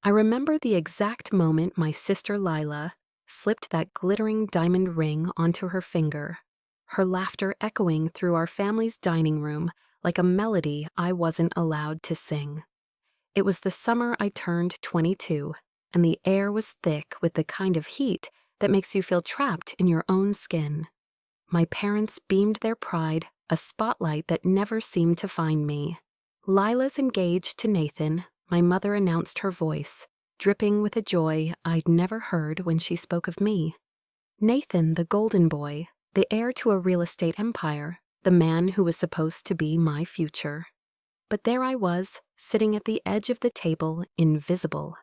I remember the exact moment my sister Lila slipped that glittering diamond ring onto her finger, her laughter echoing through our family's dining room like a melody I wasn't allowed to sing. It was the summer I turned 22, and the air was thick with the kind of heat that makes you feel trapped in your own skin. My parents beamed their pride, a spotlight that never seemed to find me. Lila's engaged to Nathan, my mother announced, her voice dripping with a joy I'd never heard when she spoke of me. Nathan, the golden boy, the heir to a real estate empire, the man who was supposed to be my future. But there I was, sitting at the edge of the table, invisible.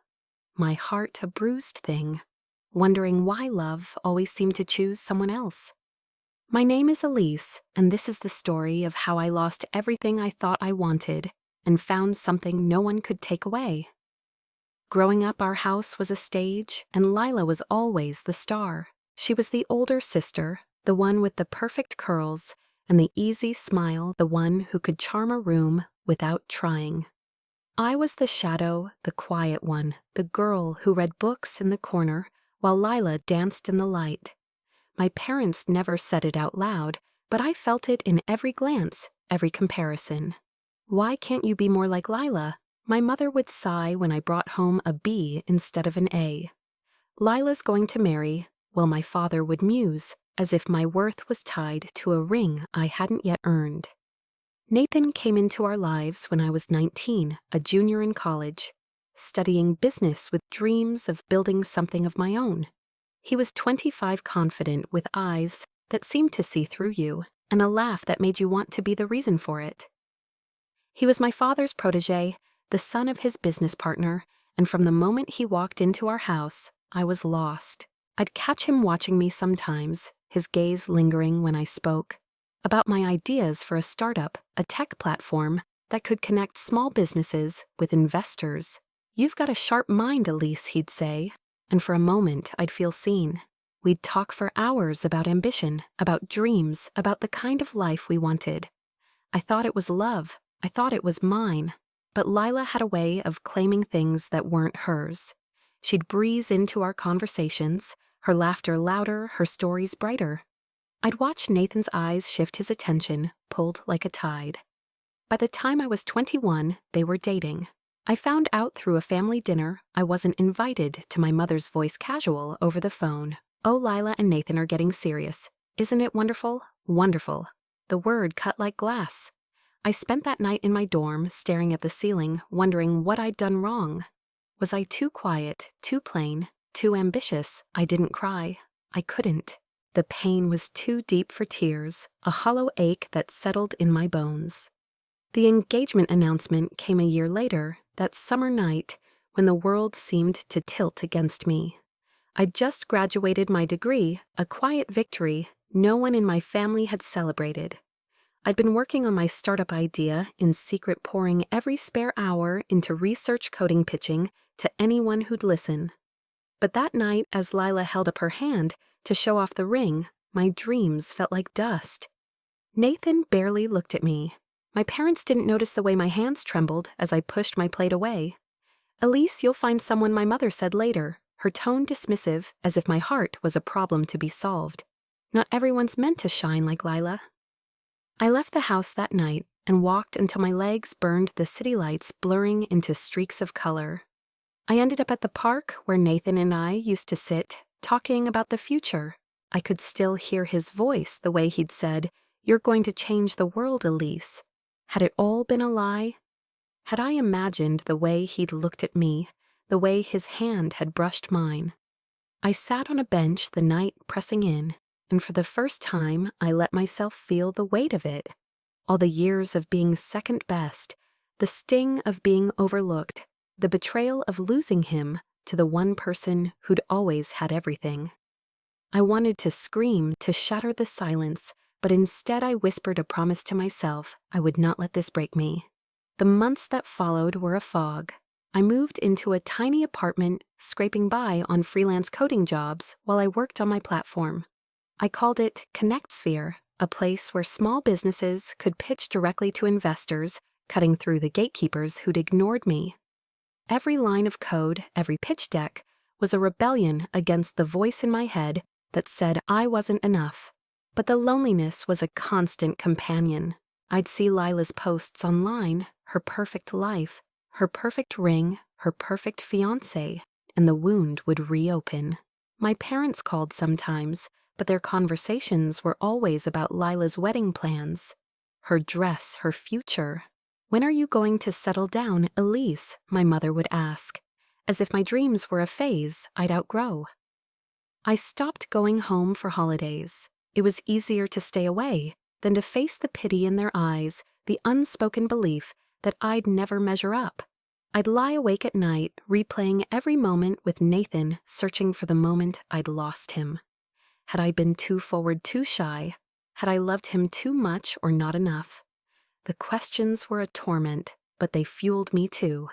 My heart a bruised thing, wondering why love always seemed to choose someone else. My name is Elise, and this is the story of how I lost everything I thought I wanted and found something no one could take away. Growing up, our house was a stage, and Lila was always the star. She was the older sister, the one with the perfect curls and the easy smile, the one who could charm a room without trying. I was the shadow, the quiet one, the girl who read books in the corner while Lila danced in the light. My parents never said it out loud, but I felt it in every glance, every comparison. "Why can't you be more like Lila?" My mother would sigh when I brought home a B instead of an A. "Lila's going to marry," well, my father would muse, as if my worth was tied to a ring I hadn't yet earned. Nathan came into our lives when I was 19, a junior in college, studying business with dreams of building something of my own. He was 25, confident, with eyes that seemed to see through you, and a laugh that made you want to be the reason for it. He was my father's protege, the son of his business partner, and from the moment he walked into our house, I was lost. I'd catch him watching me sometimes, his gaze lingering when I spoke, about my ideas for a startup, a tech platform that could connect small businesses with investors. "You've got a sharp mind, Elise," he'd say, and for a moment I'd feel seen. We'd talk for hours about ambition, about dreams, about the kind of life we wanted. I thought it was love. I thought it was mine. But Lila had a way of claiming things that weren't hers. She'd breeze into our conversations, her laughter louder, her stories brighter. I'd watch Nathan's eyes shift, his attention, pulled like a tide. By the time I was 21, they were dating. I found out through a family dinner. I wasn't invited to my mother's voice casual over the phone. "Oh, Lila and Nathan are getting serious. Isn't it wonderful?" Wonderful. The word cut like glass. I spent that night in my dorm, staring at the ceiling, wondering what I'd done wrong. Was I too quiet, too plain, too ambitious? I didn't cry. I couldn't. The pain was too deep for tears, a hollow ache that settled in my bones. The engagement announcement came a year later, that summer night when the world seemed to tilt against me. I'd just graduated my degree, a quiet victory no one in my family had celebrated. I'd been working on my startup idea in secret, pouring every spare hour into research coding pitching to anyone who'd listen. But that night, as Lila held up her hand to show off the ring, my dreams felt like dust. Nathan barely looked at me. My parents didn't notice the way my hands trembled as I pushed my plate away. "Elise, you'll find someone," my mother said later, her tone dismissive, as if my heart was a problem to be solved. "Not everyone's meant to shine like Lila." I left the house that night and walked until my legs burned, the city lights blurring into streaks of color. I ended up at the park where Nathan and I used to sit, talking about the future. I could still hear his voice, the way he'd said, "You're going to change the world, Elise." Had it all been a lie? Had I imagined the way he'd looked at me, the way his hand had brushed mine? I sat on a bench the night pressing in, and for the first time I let myself feel the weight of it. All the years of being second best, the sting of being overlooked, the betrayal of losing him to the one person who'd always had everything. I wanted to scream, to shatter the silence, but instead I whispered a promise to myself I would not let this break me. The months that followed were a fog. I moved into a tiny apartment, scraping by on freelance coding jobs while I worked on my platform. I called it ConnectSphere, a place where small businesses could pitch directly to investors, cutting through the gatekeepers who'd ignored me. Every line of code, every pitch deck, was a rebellion against the voice in my head that said I wasn't enough. But the loneliness was a constant companion. I'd see Lila's posts online, her perfect life, her perfect ring, her perfect fiancé, and the wound would reopen. My parents called sometimes, but their conversations were always about Lila's wedding plans. Her dress, her future. "When are you going to settle down, Elise?" my mother would ask, as if my dreams were a phase I'd outgrow. I stopped going home for holidays. It was easier to stay away than to face the pity in their eyes, the unspoken belief that I'd never measure up. I'd lie awake at night, replaying every moment with Nathan, searching for the moment I'd lost him. Had I been too forward, too shy? Had I loved him too much or not enough? The questions were a torment, but they fueled me too.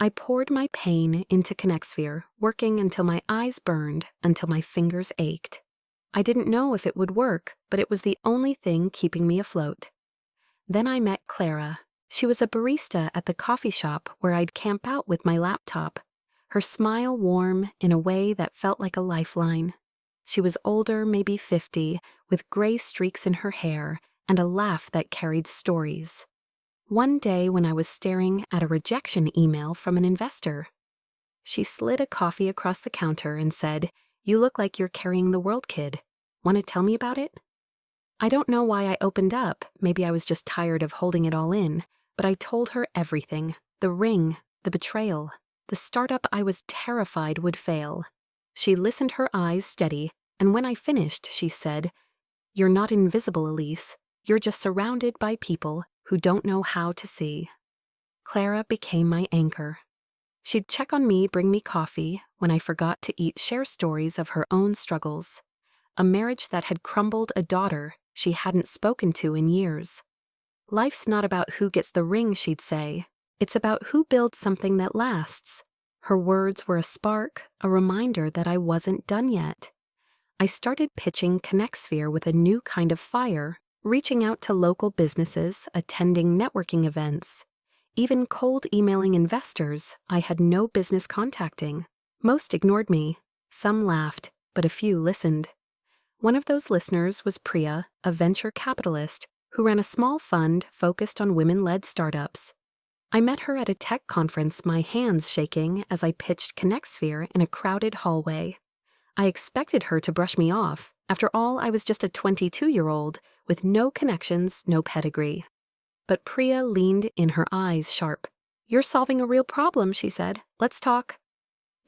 I poured my pain into ConnectSphere, working until my eyes burned, until my fingers ached. I didn't know if it would work, but it was the only thing keeping me afloat. Then I met Clara. She was a barista at the coffee shop where I'd camp out with my laptop, her smile warm in a way that felt like a lifeline. She was older, maybe 50, with gray streaks in her hair and a laugh that carried stories. One day when I was staring at a rejection email from an investor, she slid a coffee across the counter and said, "You look like you're carrying the world, kid. Want to tell me about it?" I don't know why I opened up. Maybe I was just tired of holding it all in, but I told her everything. The ring, the betrayal, the startup I was terrified would fail. She listened, her eyes steady, and when I finished, she said, "You're not invisible, Elise. You're just surrounded by people who don't know how to see." Clara became my anchor. She'd check on me, bring me coffee when I forgot to eat, share stories of her own struggles. A marriage that had crumbled, a daughter she hadn't spoken to in years. "Life's not about who gets the ring," she'd say. "It's about who builds something that lasts." Her words were a spark, a reminder that I wasn't done yet. I started pitching ConnectSphere with a new kind of fire, reaching out to local businesses, attending networking events, even cold emailing investors I had no business contacting. Most ignored me. Some laughed, but a few listened. One of those listeners was Priya, a venture capitalist who ran a small fund focused on women-led startups. I met her at a tech conference, my hands shaking as I pitched ConnectSphere in a crowded hallway. I expected her to brush me off. After all, I was just a 22-year-old with no connections, no pedigree. But Priya leaned in, her eyes sharp. "You're solving a real problem," she said. "Let's talk."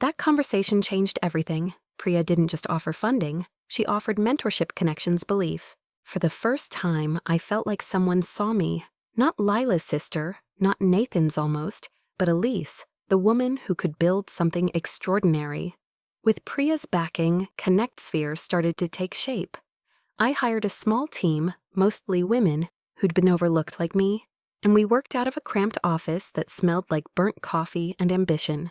That conversation changed everything. Priya didn't just offer funding. She offered mentorship, connections, belief. For the first time, I felt like someone saw me. Not Lila's sister, not Nathan's almost, but Elise, the woman who could build something extraordinary. With Priya's backing, ConnectSphere started to take shape. I hired a small team, mostly women, who'd been overlooked like me, and we worked out of a cramped office that smelled like burnt coffee and ambition.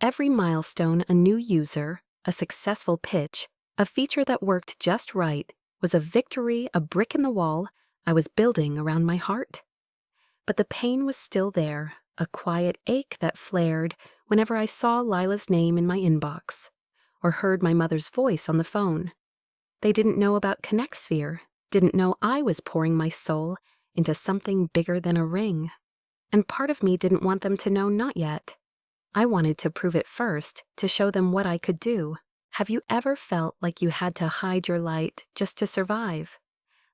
Every milestone, a new user, a successful pitch, a feature that worked just right, was a victory, a brick in the wall I was building around my heart. But the pain was still there, a quiet ache that flared whenever I saw Lila's name in my inbox, or heard my mother's voice on the phone. They didn't know about ConnectSphere, didn't know I was pouring my soul into something bigger than a ring. And part of me didn't want them to know, not yet. I wanted to prove it first, to show them what I could do. Have you ever felt like you had to hide your light just to survive?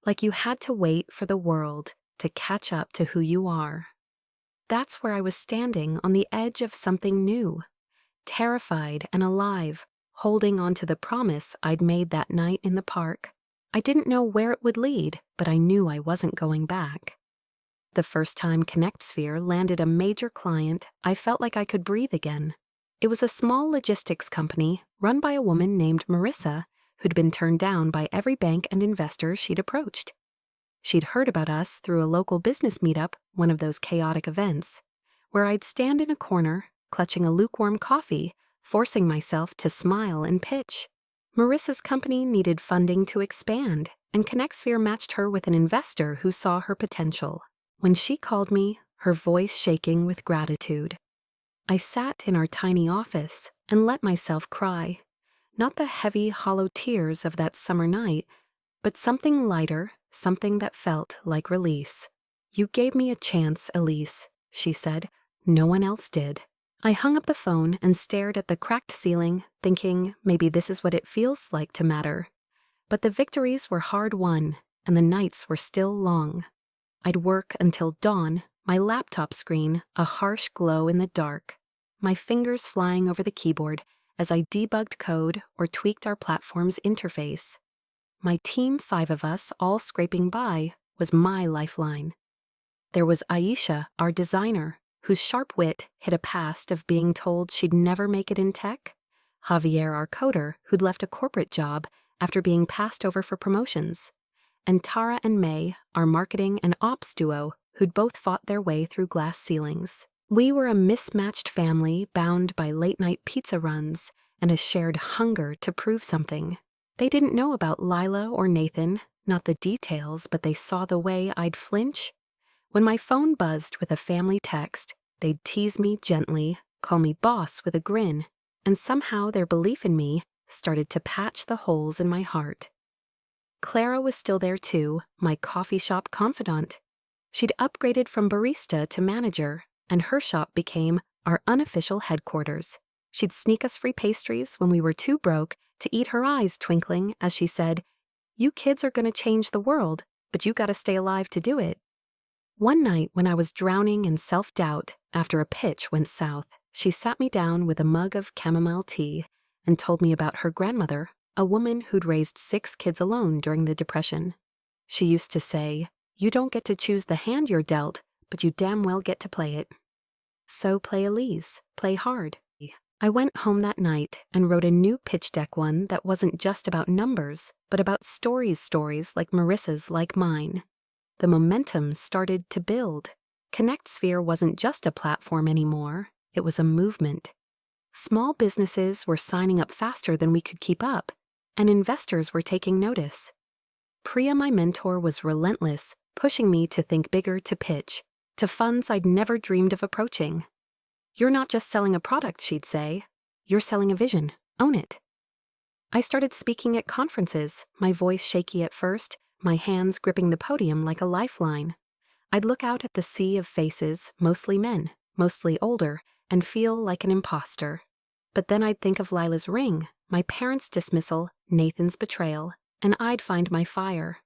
Like you had to wait for the world to catch up to who you are? That's where I was standing, on the edge of something new, terrified and alive, holding on to the promise I'd made that night in the park. I didn't know where it would lead, but I knew I wasn't going back. The first time ConnectSphere landed a major client, I felt like I could breathe again. It was a small logistics company run by a woman named Marissa, who'd been turned down by every bank and investor she'd approached. She'd heard about us through a local business meetup, one of those chaotic events, where I'd stand in a corner, clutching a lukewarm coffee, forcing myself to smile and pitch. Marissa's company needed funding to expand, and ConnectSphere matched her with an investor who saw her potential. When she called me, her voice shaking with gratitude, I sat in our tiny office and let myself cry. Not the heavy, hollow tears of that summer night, but something lighter, something that felt like release. "You gave me a chance, Elise," she said. "No one else did." I hung up the phone and stared at the cracked ceiling, thinking maybe this is what it feels like to matter. But the victories were hard won, and the nights were still long. I'd work until dawn, my laptop screen a harsh glow in the dark, my fingers flying over the keyboard as I debugged code or tweaked our platform's interface. My team, 5 of us, all scraping by, was my lifeline. There was Aisha, our designer, whose sharp wit hid a past of being told she'd never make it in tech. Javier, our coder, who'd left a corporate job after being passed over for promotions. And Tara and May, our marketing and ops duo, who'd both fought their way through glass ceilings. We were a mismatched family bound by late-night pizza runs and a shared hunger to prove something. They didn't know about Lila or Nathan, not the details, but they saw the way I'd flinch. When my phone buzzed with a family text, they'd tease me gently, call me boss with a grin, and somehow their belief in me started to patch the holes in my heart. Clara was still there too, my coffee shop confidant. She'd upgraded from barista to manager, and her shop became our unofficial headquarters. She'd sneak us free pastries when we were too broke to eat, her eyes twinkling as she said, "You kids are going to change the world, but you got to stay alive to do it." One night when I was drowning in self-doubt after a pitch went south, she sat me down with a mug of chamomile tea and told me about her grandmother, a woman who'd raised 6 kids alone during the Depression. She used to say, "You don't get to choose the hand you're dealt, but you damn well get to play it. So play Elise, play hard." I went home that night and wrote a new pitch deck, one that wasn't just about numbers, but about stories like Marissa's, like mine. The momentum started to build. ConnectSphere wasn't just a platform anymore, it was a movement. Small businesses were signing up faster than we could keep up, and investors were taking notice. Priya, my mentor, was relentless, pushing me to think bigger, to pitch, to funds I'd never dreamed of approaching. "You're not just selling a product," she'd say. "You're selling a vision. Own it." I started speaking at conferences, my voice shaky at first, my hands gripping the podium like a lifeline. I'd look out at the sea of faces, mostly men, mostly older, and feel like an imposter. But then I'd think of Lila's ring, my parents' dismissal, Nathan's betrayal, and I'd find my fire.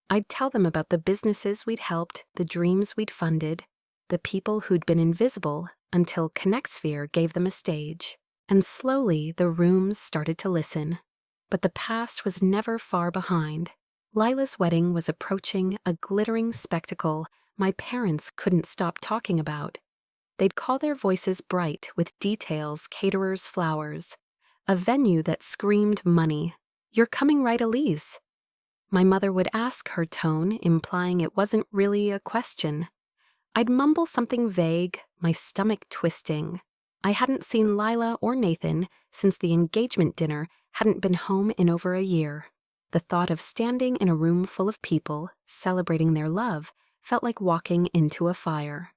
I'd tell them about the businesses we'd helped, the dreams we'd funded, the people who'd been invisible until ConnectSphere gave them a stage. And slowly the rooms started to listen. But the past was never far behind. Lila's wedding was approaching, a glittering spectacle my parents couldn't stop talking about. They'd call their voices bright with details, caterers, flowers. A venue that screamed money. "You're coming, right, Elise?" My mother would ask, her tone implying it wasn't really a question. I'd mumble something vague, my stomach twisting. I hadn't seen Lila or Nathan since the engagement dinner hadn't been home in over a year. The thought of standing in a room full of people, celebrating their love, felt like walking into a fire.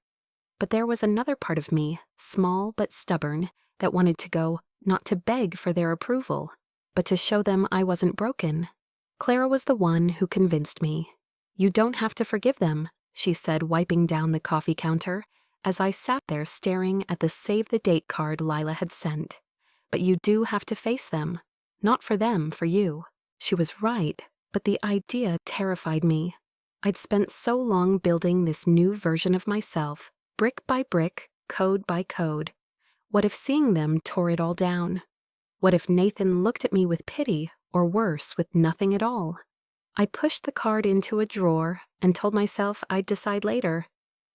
But there was another part of me, small but stubborn, that wanted to go, not to beg for their approval, but to show them I wasn't broken. Clara was the one who convinced me. "You don't have to forgive them," she said, wiping down the coffee counter, as I sat there staring at the save-the-date card Lila had sent. "But you do have to face them. Not for them, for you." She was right, but the idea terrified me. I'd spent so long building this new version of myself, brick by brick, code by code. What if seeing them tore it all down? What if Nathan looked at me with pity, or worse, with nothing at all? I pushed the card into a drawer and told myself I'd decide later.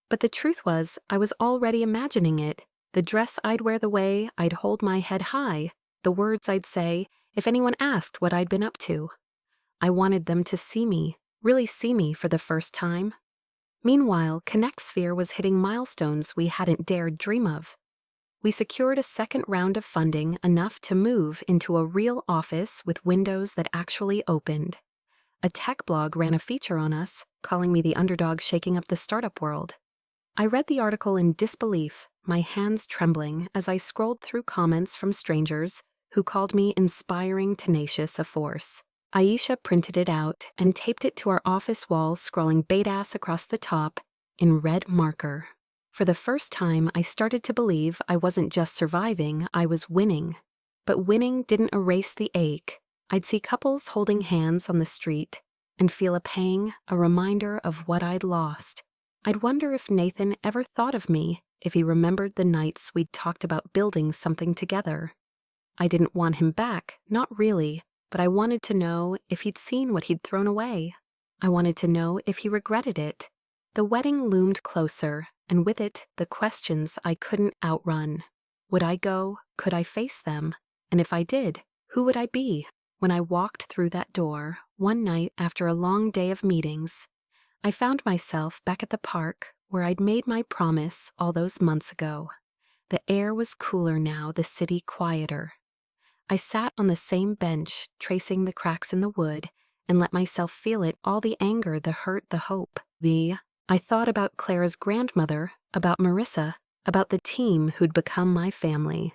But the truth was, I was already imagining it. The dress I'd wear, the way I'd hold my head high, the words I'd say if anyone asked what I'd been up to. I wanted them to see me, really see me for the first time. Meanwhile, ConnectSphere was hitting milestones we hadn't dared dream of. We secured a second round of funding, enough to move into a real office with windows that actually opened. A tech blog ran a feature on us, calling me the underdog shaking up the startup world. I read the article in disbelief, my hands trembling as I scrolled through comments from strangers who called me inspiring, tenacious, a force. Aisha printed it out and taped it to our office wall, scrawling badass across the top in red marker. For the first time, I started to believe I wasn't just surviving, I was winning. But winning didn't erase the ache. I'd see couples holding hands on the street and feel a pang, a reminder of what I'd lost. I'd wonder if Nathan ever thought of me, if he remembered the nights we'd talked about building something together. I didn't want him back, not really, but I wanted to know if he'd seen what he'd thrown away. I wanted to know if he regretted it. The wedding loomed closer, and with it, the questions I couldn't outrun. Would I go? Could I face them? And if I did, who would I be? When I walked through that door, one night after a long day of meetings, I found myself back at the park where I'd made my promise all those months ago. The air was cooler now, the city quieter. I sat on the same bench, tracing the cracks in the wood, and let myself feel it, all the anger, the hurt, the hope. I thought about Clara's grandmother, about Marissa, about the team who'd become my family.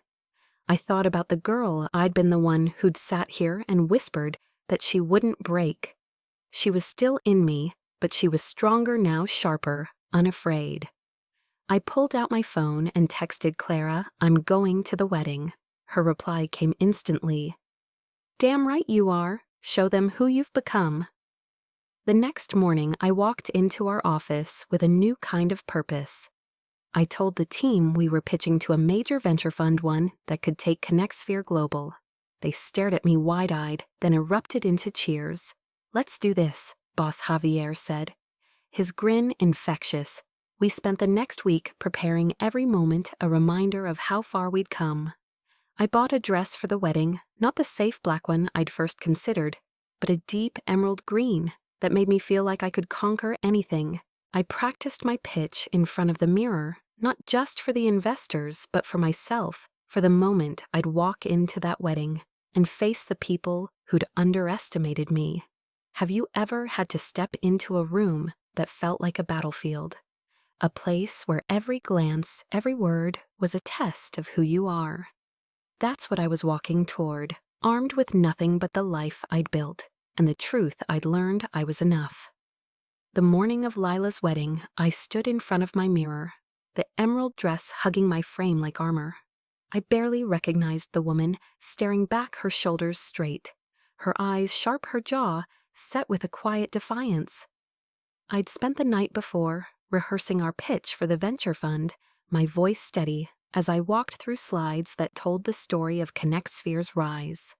I thought about the girl I'd been, the one who'd sat here and whispered that she wouldn't break. She was still in me, but she was stronger now, sharper, unafraid. I pulled out my phone and texted Clara, "I'm going to the wedding." Her reply came instantly. "Damn right you are. Show them who you've become." The next morning, I walked into our office with a new kind of purpose. I told the team we were pitching to a major venture fund, one that could take ConnectSphere global. They stared at me wide-eyed, then erupted into cheers. "Let's do this," Boss Javier said. His grin infectious. We spent the next week preparing, every moment a reminder of how far we'd come. I bought a dress for the wedding, not the safe black one I'd first considered, but a deep emerald green that made me feel like I could conquer anything. I practiced my pitch in front of the mirror, not just for the investors, but for myself, for the moment I'd walk into that wedding and face the people who'd underestimated me. Have you ever had to step into a room that felt like a battlefield? A place where every glance, every word was a test of who you are. That's what I was walking toward, armed with nothing but the life I'd built, and the truth I'd learned I was enough. The morning of Lila's wedding, I stood in front of my mirror, the emerald dress hugging my frame like armor. I barely recognized the woman, staring back, her shoulders straight, her eyes sharp, her jaw set with a quiet defiance. I'd spent the night before rehearsing our pitch for the venture fund, my voice steady as I walked through slides that told the story of ConnectSphere's rise.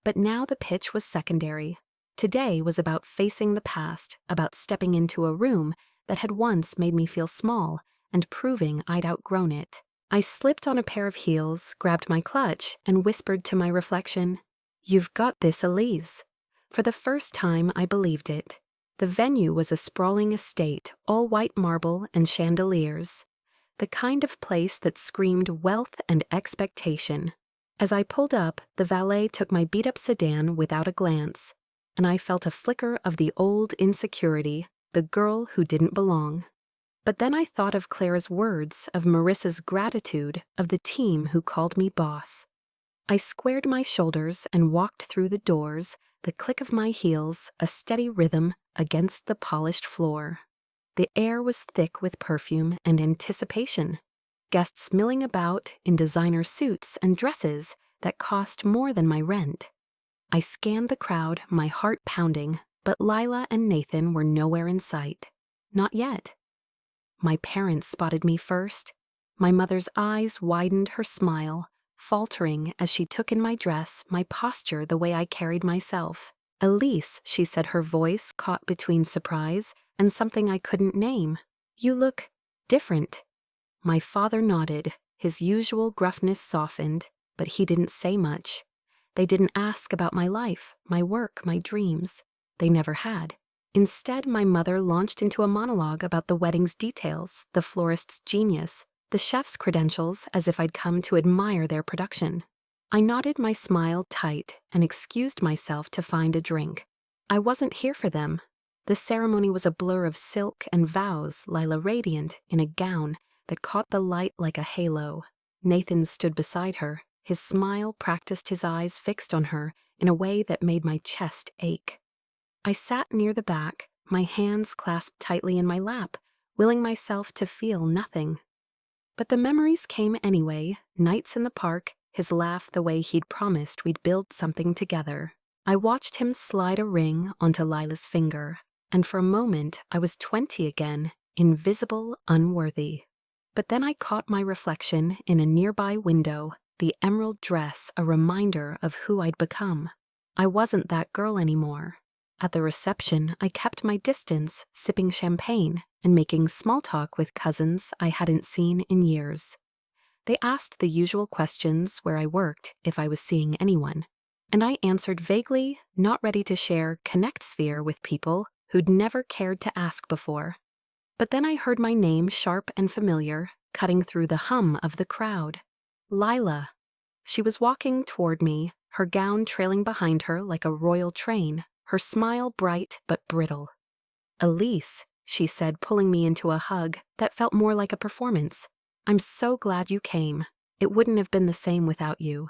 But now the pitch was secondary. Today was about facing the past, about stepping into a room that had once made me feel small and proving I'd outgrown it. I slipped on a pair of heels, grabbed my clutch, and whispered to my reflection, "You've got this, Elise." For the first time, I believed it. The venue was a sprawling estate, all white marble and chandeliers, the kind of place that screamed wealth and expectation. As I pulled up, the valet took my beat-up sedan without a glance, and I felt a flicker of the old insecurity, the girl who didn't belong. But then I thought of Clara's words, of Marissa's gratitude, of the team who called me boss. I squared my shoulders and walked through the doors, the click of my heels, a steady rhythm against the polished floor. The air was thick with perfume and anticipation. Guests milling about in designer suits and dresses that cost more than my rent. I scanned the crowd, my heart pounding, but Lila and Nathan were nowhere in sight. Not yet. My parents spotted me first. My mother's eyes widened, her smile faltering as she took in my dress, my posture, the way I carried myself. "Elise," she said, her voice caught between surprise and something I couldn't name. "You look different." My father nodded, his usual gruffness softened, but he didn't say much. They didn't ask about my life, my work, my dreams. They never had. Instead, my mother launched into a monologue about the wedding's details, the florist's genius, the chef's credentials, as if I'd come to admire their production. I nodded, my smile tight, and excused myself to find a drink. I wasn't here for them. The ceremony was a blur of silk and vows, Lila radiant in a gown that caught the light like a halo. Nathan stood beside her. His smile practiced, his eyes fixed on her in a way that made my chest ache. I sat near the back, my hands clasped tightly in my lap, willing myself to feel nothing. But the memories came anyway, nights in the park, his laugh, the way he'd promised we'd build something together. I watched him slide a ring onto Lila's finger, and for a moment I was 20 again, invisible, unworthy. But then I caught my reflection in a nearby window, the emerald dress, a reminder of who I'd become. I wasn't that girl anymore. At the reception, I kept my distance, sipping champagne and making small talk with cousins I hadn't seen in years. They asked the usual questions: where I worked, if I was seeing anyone. And I answered vaguely, not ready to share Connect Sphere with people who'd never cared to ask before. But then I heard my name, sharp and familiar, cutting through the hum of the crowd. Lila. She was walking toward me, her gown trailing behind her like a royal train, her smile bright but brittle. "Elise," she said, pulling me into a hug that felt more like a performance. "I'm so glad you came. It wouldn't have been the same without you."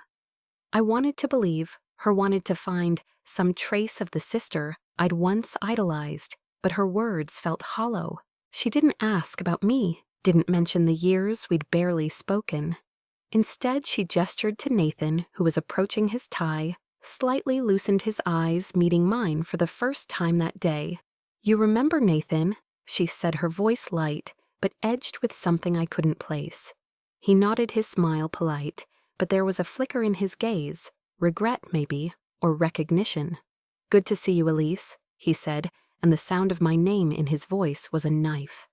I wanted to believe, her wanted to find some trace of the sister I'd once idolized, but her words felt hollow. She didn't ask about me, didn't mention the years we'd barely spoken. Instead, she gestured to Nathan, who was approaching his tie, slightly loosened his eyes, meeting mine for the first time that day. "You remember Nathan?" she said, her voice light, but edged with something I couldn't place. He nodded, his smile polite, but there was a flicker in his gaze, regret maybe, or recognition. "Good to see you, Elise," he said, and the sound of my name in his voice was a knife.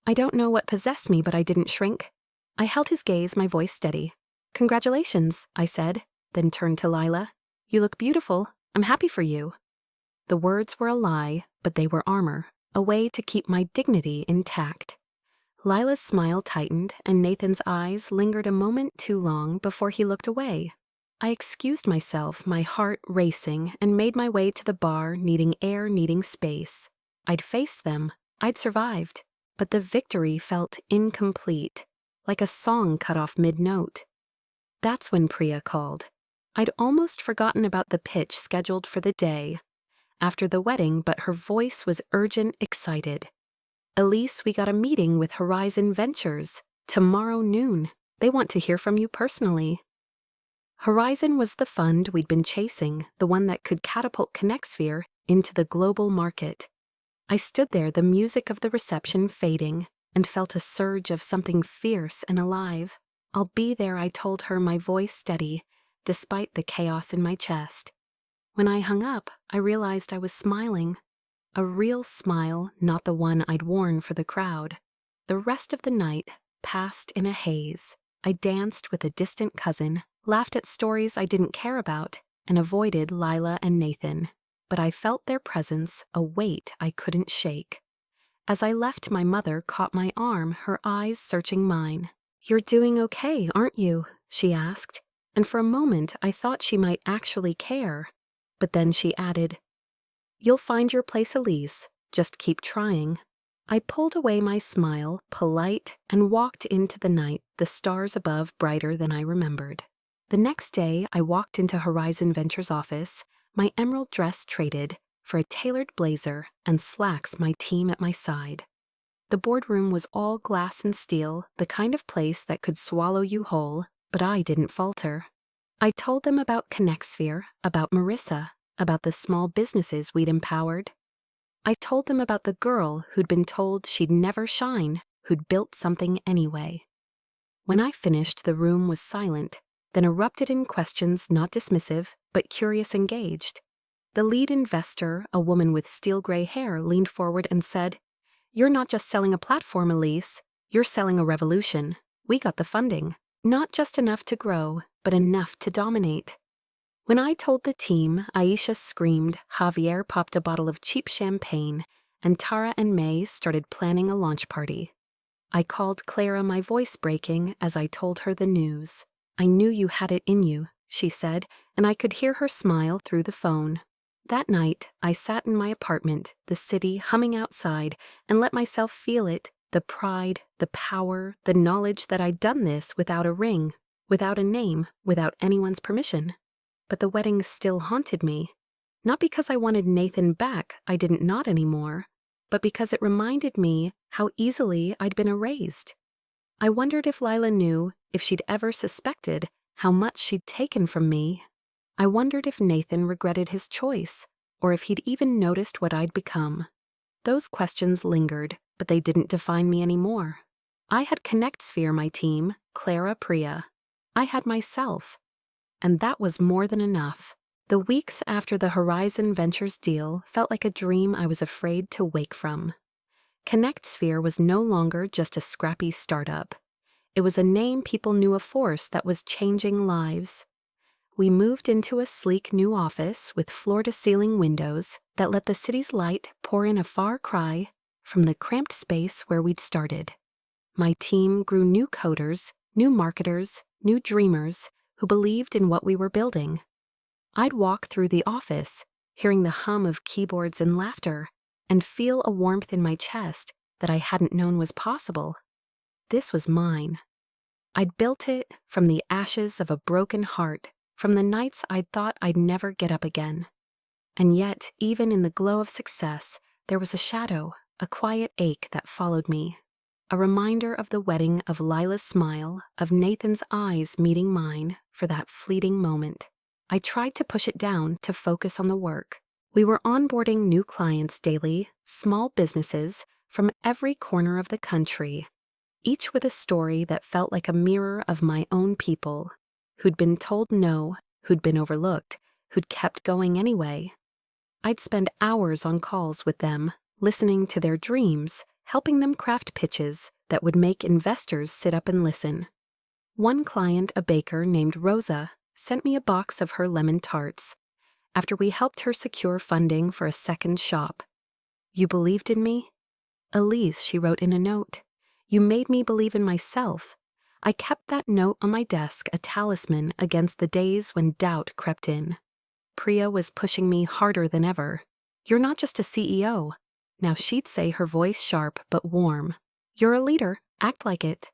I don't know what possessed me, but I didn't shrink. I held his gaze, my voice steady. "Congratulations," I said, then turned to Lila. "You look beautiful. I'm happy for you." The words were a lie, but they were armor, a way to keep my dignity intact. Lila's smile tightened, and Nathan's eyes lingered a moment too long before he looked away. I excused myself, my heart racing, and made my way to the bar, needing air, needing space. I'd faced them. I'd survived. But the victory felt incomplete, like a song cut off mid-note. That's when Priya called. I'd almost forgotten about the pitch scheduled for the day after the wedding, but her voice was urgent, excited. "Elise, we got a meeting with Horizon Ventures. Tomorrow noon. They want to hear from you personally." Horizon was the fund we'd been chasing, the one that could catapult ConnectSphere into the global market. I stood there, the music of the reception fading, and felt a surge of something fierce and alive. "I'll be there," I told her, my voice steady, despite the chaos in my chest. When I hung up, I realized I was smiling. A real smile, not the one I'd worn for the crowd. The rest of the night passed in a haze. I danced with a distant cousin, laughed at stories I didn't care about, and avoided Lila and Nathan. But I felt their presence, a weight I couldn't shake. As I left, my mother caught my arm, her eyes searching mine. "You're doing okay, aren't you?" she asked, and for a moment I thought she might actually care. But then she added, "You'll find your place, Elise. Just keep trying." I pulled away my smile, polite, and walked into the night, the stars above brighter than I remembered. The next day, I walked into Horizon Ventures' office, my emerald dress traded for a tailored blazer and slacks, my team at my side. The boardroom was all glass and steel, the kind of place that could swallow you whole, but I didn't falter. I told them about ConnectSphere, about Marissa, about the small businesses we'd empowered. I told them about the girl who'd been told she'd never shine, who'd built something anyway. When I finished, the room was silent, then erupted in questions not dismissive, but curious, engaged. The lead investor, a woman with steel gray hair, leaned forward and said, "You're not just selling a platform, Elise. You're selling a revolution. We got the funding. Not just enough to grow, but enough to dominate." When I told the team, Aisha screamed, Javier popped a bottle of cheap champagne, and Tara and May started planning a launch party. I called Clara, my voice breaking, as I told her the news. "I knew you had it in you," she said, and I could hear her smile through the phone. That night, I sat in my apartment, the city humming outside, and let myself feel it, the pride, the power, the knowledge that I'd done this without a ring, without a name, without anyone's permission. But the wedding still haunted me. Not because I wanted Nathan back, I didn't nod anymore, but because it reminded me how easily I'd been erased. I wondered if Lila knew, if she'd ever suspected, how much she'd taken from me. I wondered if Nathan regretted his choice, or if he'd even noticed what I'd become. Those questions lingered, but they didn't define me anymore. I had ConnectSphere, my team, Clara, Priya. I had myself. And that was more than enough. The weeks after the Horizon Ventures deal felt like a dream I was afraid to wake from. ConnectSphere was no longer just a scrappy startup. It was a name people knew, a force that was changing lives. We moved into a sleek new office with floor-to-ceiling windows that let the city's light pour in a far cry from the cramped space where we'd started. My team grew new coders, new marketers, new dreamers who believed in what we were building. I'd walk through the office, hearing the hum of keyboards and laughter, and feel a warmth in my chest that I hadn't known was possible. This was mine. I'd built it from the ashes of a broken heart, from the nights I'd thought I'd never get up again. And yet, even in the glow of success, there was a shadow, a quiet ache that followed me. A reminder of the wedding, of Lila's smile, of Nathan's eyes meeting mine for that fleeting moment. I tried to push it down, to focus on the work. We were onboarding new clients daily, small businesses from every corner of the country, each with a story that felt like a mirror of my own people, who'd been told no, who'd been overlooked, who'd kept going anyway. I'd spend hours on calls with them, listening to their dreams, helping them craft pitches that would make investors sit up and listen. One client, a baker named Rosa, sent me a box of her lemon tarts after we helped her secure funding for a second shop. "You believed in me? Elise," she wrote in a note. "You made me believe in myself." I kept that note on my desk, a talisman against the days when doubt crept in. Priya was pushing me harder than ever. "You're not just a CEO." Now she'd say, her voice sharp but warm. "You're a leader. Act like it."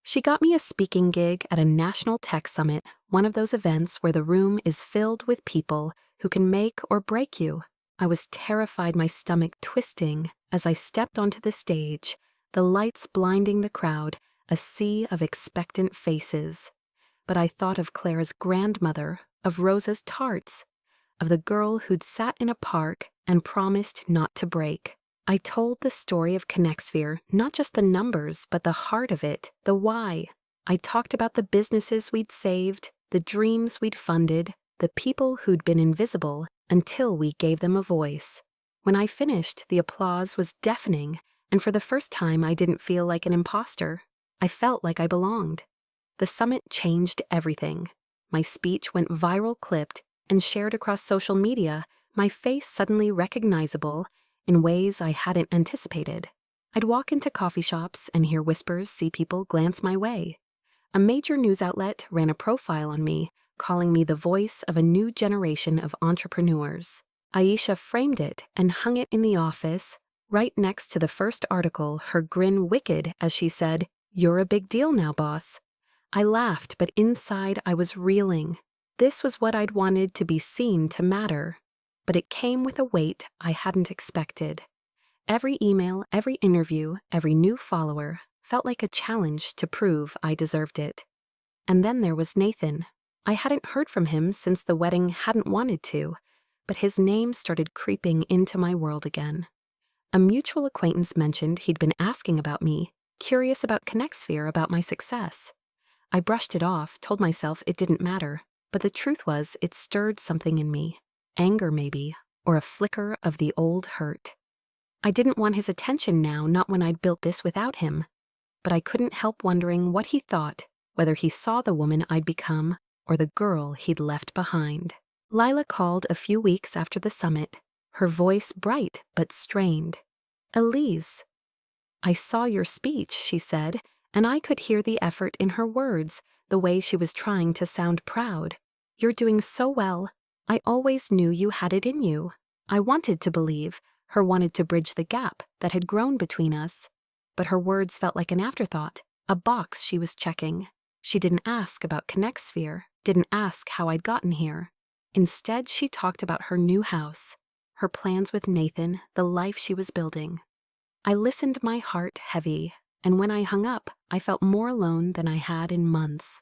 She got me a speaking gig at a national tech summit, one of those events where the room is filled with people who can make or break you. I was terrified, my stomach twisting as I stepped onto the stage, the lights blinding the crowd, a sea of expectant faces. But I thought of Clara's grandmother, of Rosa's tarts, of the girl who'd sat in a park and promised not to break. I told the story of ConnectSphere, not just the numbers, but the heart of it, the why. I talked about the businesses we'd saved, the dreams we'd funded, the people who'd been invisible until we gave them a voice. When I finished, the applause was deafening, and for the first time I didn't feel like an imposter. I felt like I belonged. The summit changed everything. My speech went viral, clipped, and shared across social media, my face suddenly recognizable in ways I hadn't anticipated. I'd walk into coffee shops and hear whispers, see people glance my way. A major news outlet ran a profile on me, calling me the voice of a new generation of entrepreneurs. Aisha framed it and hung it in the office, right next to the first article, her grin wicked as she said, "You're a big deal now, boss." I laughed, but inside I was reeling. This was what I'd wanted to be seen to matter. But it came with a weight I hadn't expected. Every email, every interview, every new follower felt like a challenge to prove I deserved it. And then there was Nathan. I hadn't heard from him since the wedding, hadn't wanted to, but his name started creeping into my world again. A mutual acquaintance mentioned he'd been asking about me, curious about ConnectSphere, about my success. I brushed it off, told myself it didn't matter, but the truth was it stirred something in me. Anger maybe, or a flicker of the old hurt. I didn't want his attention now, not when I'd built this without him. But I couldn't help wondering what he thought, whether he saw the woman I'd become or the girl he'd left behind. Lila called a few weeks after the summit, her voice bright but strained. "Elise, I saw your speech," she said, and I could hear the effort in her words, the way she was trying to sound proud. "You're doing so well. I always knew you had it in you. I wanted to believe, her wanted to bridge the gap that had grown between us. But her words felt like an afterthought, a box she was checking. She didn't ask about ConnectSphere, didn't ask how I'd gotten here. Instead, she talked about her new house, her plans with Nathan, the life she was building. I listened, my heart heavy, and when I hung up, I felt more alone than I had in months.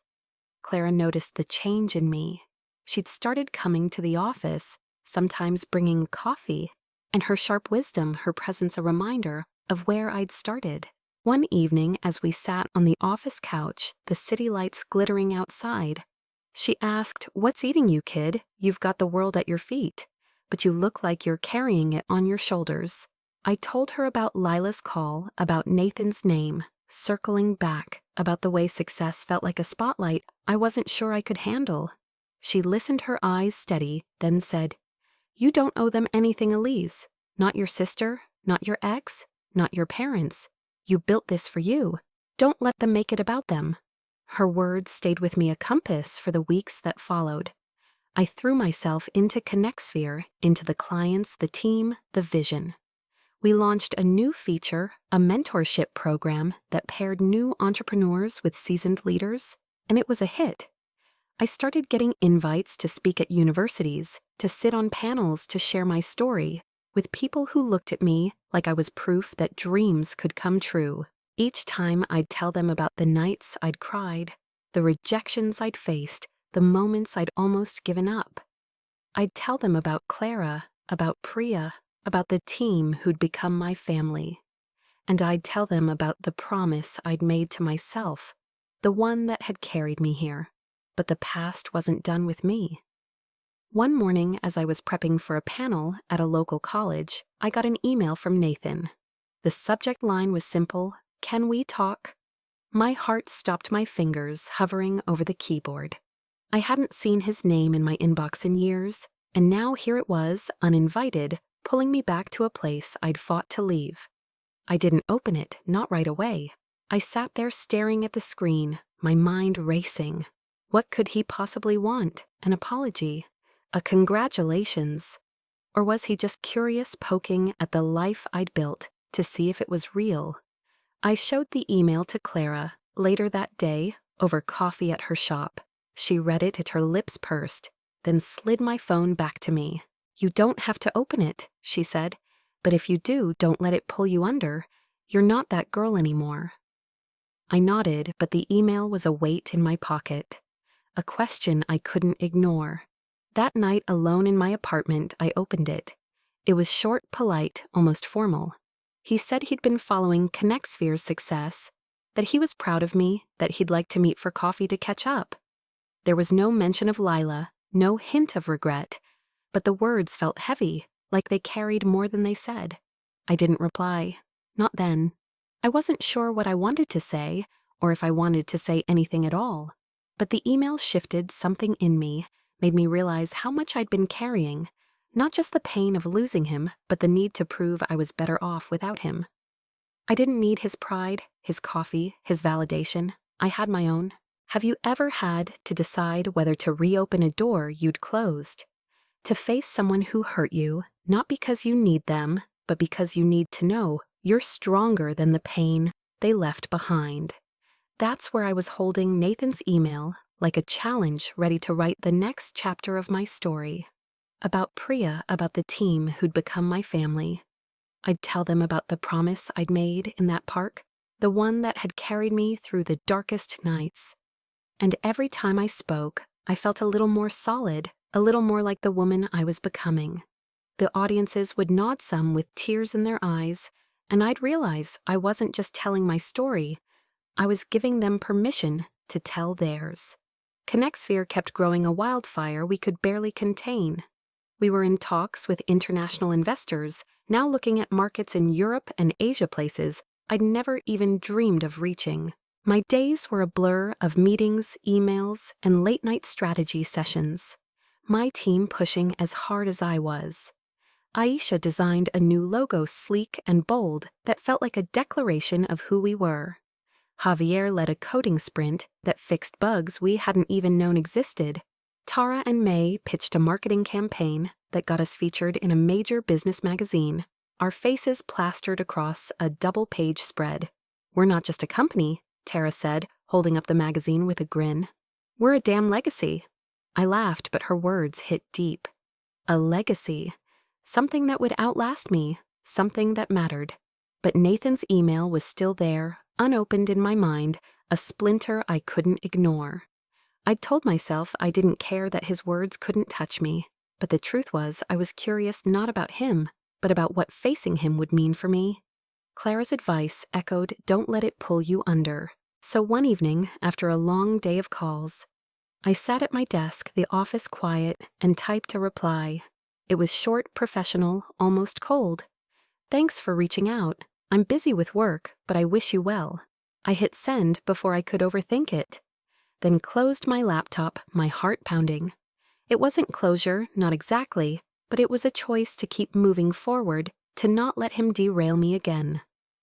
Clara noticed the change in me. She'd started coming to the office, sometimes bringing coffee, and her sharp wisdom, her presence a reminder of where I'd started. One evening, as we sat on the office couch, the city lights glittering outside, she asked, "What's eating you, kid? You've got the world at your feet, but you look like you're carrying it on your shoulders." I told her about Lila's call, about Nathan's name, circling back, about the way success felt like a spotlight I wasn't sure I could handle. She listened, her eyes steady, then said, "You don't owe them anything, Elise. Not your sister, not your ex, not your parents. You built this for you. Don't let them make it about them." Her words stayed with me, a compass for the weeks that followed. I threw myself into ConnectSphere, into the clients, the team, the vision. We launched a new feature, a mentorship program that paired new entrepreneurs with seasoned leaders, and it was a hit. I started getting invites to speak at universities, to sit on panels, to share my story with people who looked at me like I was proof that dreams could come true. Each time I'd tell them about the nights I'd cried, the rejections I'd faced, the moments I'd almost given up. I'd tell them about Clara, about Priya, about the team who'd become my family. And I'd tell them about the promise I'd made to myself, the one that had carried me here. But the past wasn't done with me. One morning, as I was prepping for a panel at a local college, I got an email from Nathan. The subject line was simple: "Can we talk?" My heart stopped, my fingers hovering over the keyboard. I hadn't seen his name in my inbox in years, and now here it was, uninvited, pulling me back to a place I'd fought to leave. I didn't open it, not right away. I sat there staring at the screen, my mind racing. What could he possibly want? An apology? A congratulations? Or was he just curious, poking at the life I'd built to see if it was real? I showed the email to Clara later that day over coffee at her shop. She read it, her lips pursed, then slid my phone back to me. "You don't have to open it," she said, "but if you do, don't let it pull you under. You're not that girl anymore." I nodded, but the email was a weight in my pocket. A question I couldn't ignore. That night, alone in my apartment, I opened it. It was short, polite, almost formal. He said he'd been following ConnectSphere's success, that he was proud of me, that he'd like to meet for coffee to catch up. There was no mention of Lila, no hint of regret, but the words felt heavy, like they carried more than they said. I didn't reply. Not then. I wasn't sure what I wanted to say, or if I wanted to say anything at all. But the email shifted something in me, made me realize how much I'd been carrying, not just the pain of losing him, but the need to prove I was better off without him. I didn't need his pride, his coffee, his validation. I had my own. Have you ever had to decide whether to reopen a door you'd closed? To face someone who hurt you, not because you need them, but because you need to know you're stronger than the pain they left behind. That's where I was holding Nathan's email, like a challenge ready to write the next chapter of my story. About Priya, about the team who'd become my family. I'd tell them about the promise I'd made in that park, the one that had carried me through the darkest nights. And every time I spoke, I felt a little more solid, a little more like the woman I was becoming. The audiences would nod, some with tears in their eyes, and I'd realize I wasn't just telling my story, I was giving them permission to tell theirs. ConnectSphere kept growing, a wildfire we could barely contain. We were in talks with international investors, now looking at markets in Europe and Asia, places I'd never even dreamed of reaching. My days were a blur of meetings, emails, and late-night strategy sessions. My team pushing as hard as I was. Aisha designed a new logo, sleek and bold, that felt like a declaration of who we were. Javier led a coding sprint that fixed bugs we hadn't even known existed. Tara and May pitched a marketing campaign that got us featured in a major business magazine, our faces plastered across a double-page spread. "We're not just a company," Tara said, holding up the magazine with a grin. "We're a damn legacy." I laughed, but her words hit deep. A legacy. Something that would outlast me, something that mattered. But Nathan's email was still there, unopened in my mind, a splinter I couldn't ignore. I'd told myself I didn't care that his words couldn't touch me, but the truth was I was curious not about him, but about what facing him would mean for me. Clara's advice echoed, "Don't let it pull you under." So one evening, after a long day of calls, I sat at my desk, the office quiet, and typed a reply. It was short, professional, almost cold. "Thanks for reaching out. I'm busy with work, but I wish you well." I hit send before I could overthink it, then closed my laptop, my heart pounding. It wasn't closure, not exactly, but it was a choice to keep moving forward, to not let him derail me again.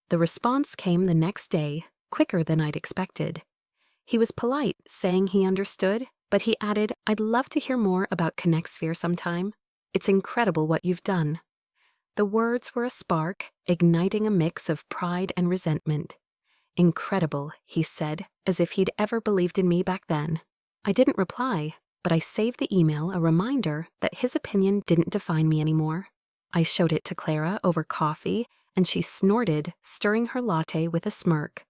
The response came the next day, quicker than I'd expected. He was polite, saying he understood, but he added, "I'd love to hear more about ConnectSphere sometime. It's incredible what you've done." The words were a spark, igniting a mix of pride and resentment. "Incredible," he said, as if he'd ever believed in me back then. I didn't reply, but I saved the email a reminder that his opinion didn't define me anymore. I showed it to Clara over coffee, and she snorted, stirring her latte with a smirk.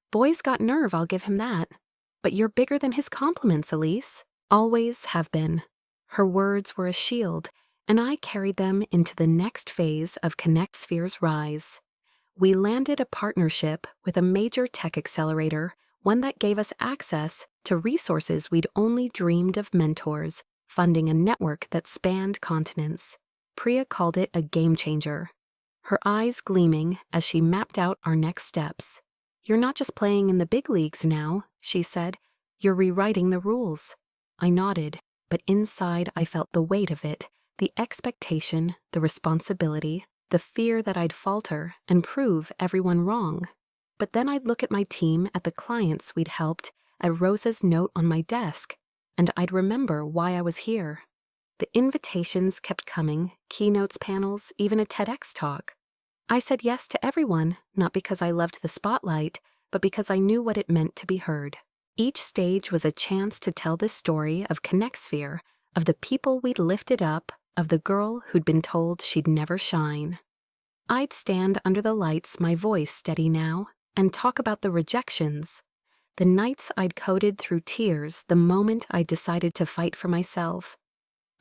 "Boy's got nerve, I'll give him that. But you're bigger than his compliments, Elise. Always have been." Her words were a shield, and I carried them into the next phase of ConnectSphere's rise. We landed a partnership with a major tech accelerator, one that gave us access to resources we'd only dreamed of, mentors, funding a network that spanned continents. Priya called it a game changer, her eyes gleaming as she mapped out our next steps. "You're not just playing in the big leagues now," she said. "You're rewriting the rules." I nodded, but inside I felt the weight of it, the expectation, the responsibility, the fear that I'd falter and prove everyone wrong. But then I'd look at my team, at the clients we'd helped, at Rosa's note on my desk, and I'd remember why I was here. The invitations kept coming, keynotes, panels, even a TEDx talk. I said yes to everyone, not because I loved the spotlight, but because I knew what it meant to be heard. Each stage was a chance to tell the story of ConnectSphere, of the people we'd lifted up, of the girl who'd been told she'd never shine. I'd stand under the lights, my voice steady now, and talk about the rejections, the nights I'd coded through tears the moment I decided to fight for myself.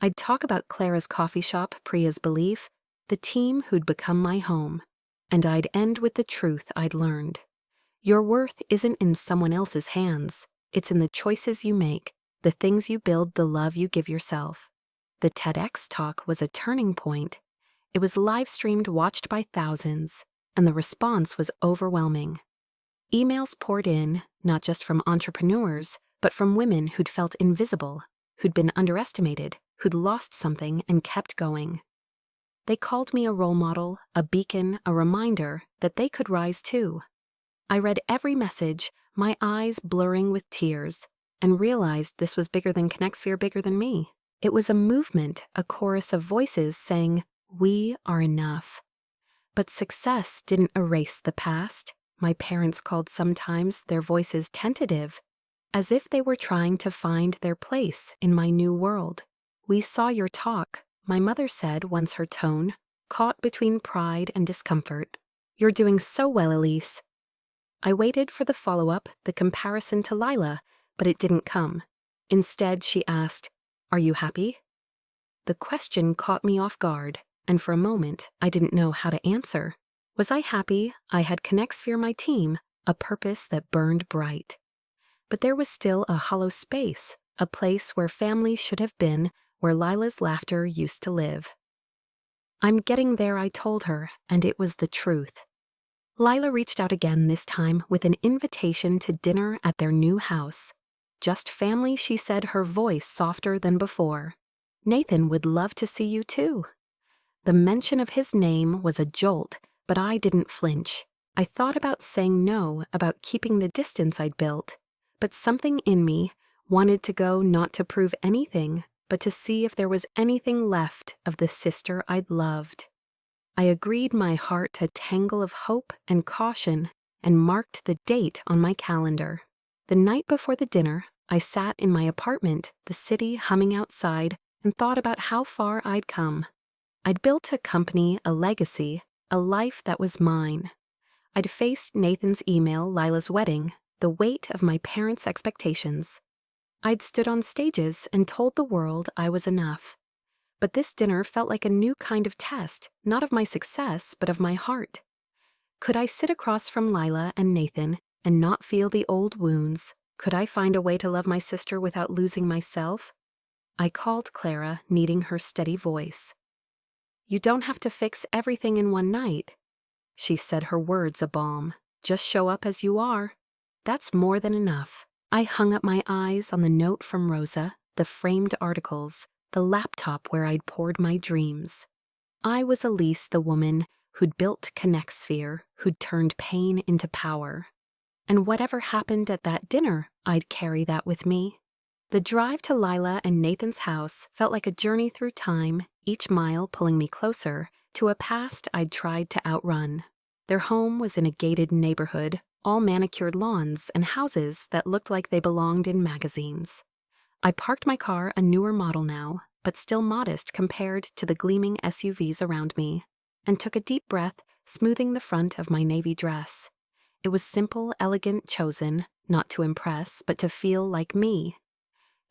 I'd talk about Clara's coffee shop, Priya's belief, the team who'd become my home, and I'd end with the truth I'd learned. Your worth isn't in someone else's hands, it's in the choices you make, the things you build, the love you give yourself. The TEDx talk was a turning point. It was live-streamed, watched by thousands, and the response was overwhelming. Emails poured in, not just from entrepreneurs, but from women who'd felt invisible, who'd been underestimated, who'd lost something and kept going. They called me a role model, a beacon, a reminder that they could rise too. I read every message, my eyes blurring with tears, and realized this was bigger than ConnectSphere, bigger than me. It was a movement, a chorus of voices saying, "We are enough." But success didn't erase the past. My parents called sometimes their voices tentative, as if they were trying to find their place in my new world. "We saw your talk," my mother said once, her tone caught between pride and discomfort. "You're doing so well, Elise." I waited for the follow-up, the comparison to Lila, but it didn't come. Instead, she asked, "Are you happy?" The question caught me off guard, and for a moment, I didn't know how to answer. Was I happy? I had ConnectSphere, my team, a purpose that burned bright. But there was still a hollow space, a place where family should have been, where Lila's laughter used to live. "I'm getting there," I told her, and it was the truth. Lila reached out again, this time with an invitation to dinner at their new house. "Just family," she said, her voice softer than before. "Nathan would love to see you too." The mention of his name was a jolt, but I didn't flinch. I thought about saying no, about keeping the distance I'd built, but something in me, Wanted to go not to prove anything, but to see if there was anything left of the sister I'd loved. I agreed, my heart a tangle of hope and caution, and marked the date on my calendar. The night before the dinner, I sat in my apartment, the city humming outside, and thought about how far I'd come. I'd built a company, a legacy, a life that was mine. I'd faced Nathan's email, Lila's wedding, the weight of my parents' expectations. I'd stood on stages and told the world I was enough. But this dinner felt like a new kind of test, not of my success, but of my heart. Could I sit across from Lila and Nathan and not feel the old wounds? Could I find a way to love my sister without losing myself? I called Clara, needing her steady voice. "You don't have to fix everything in one night." She said, her words a balm. "Just show up as you are. That's more than enough." I hung up my eyes on the note from Rosa, the framed articles, the laptop where I'd poured my dreams. I was Elise, the woman who'd built ConnectSphere, who'd turned pain into power. And whatever happened at that dinner, I'd carry that with me. The drive to Lila and Nathan's house felt like a journey through time, each mile pulling me closer to a past I'd tried to outrun. Their home was in a gated neighborhood, all manicured lawns and houses that looked like they belonged in magazines. I parked my car, a newer model now, but still modest compared to the gleaming SUVs around me, and took a deep breath, smoothing the front of my navy dress. It was simple, elegant, chosen, not to impress, but to feel like me.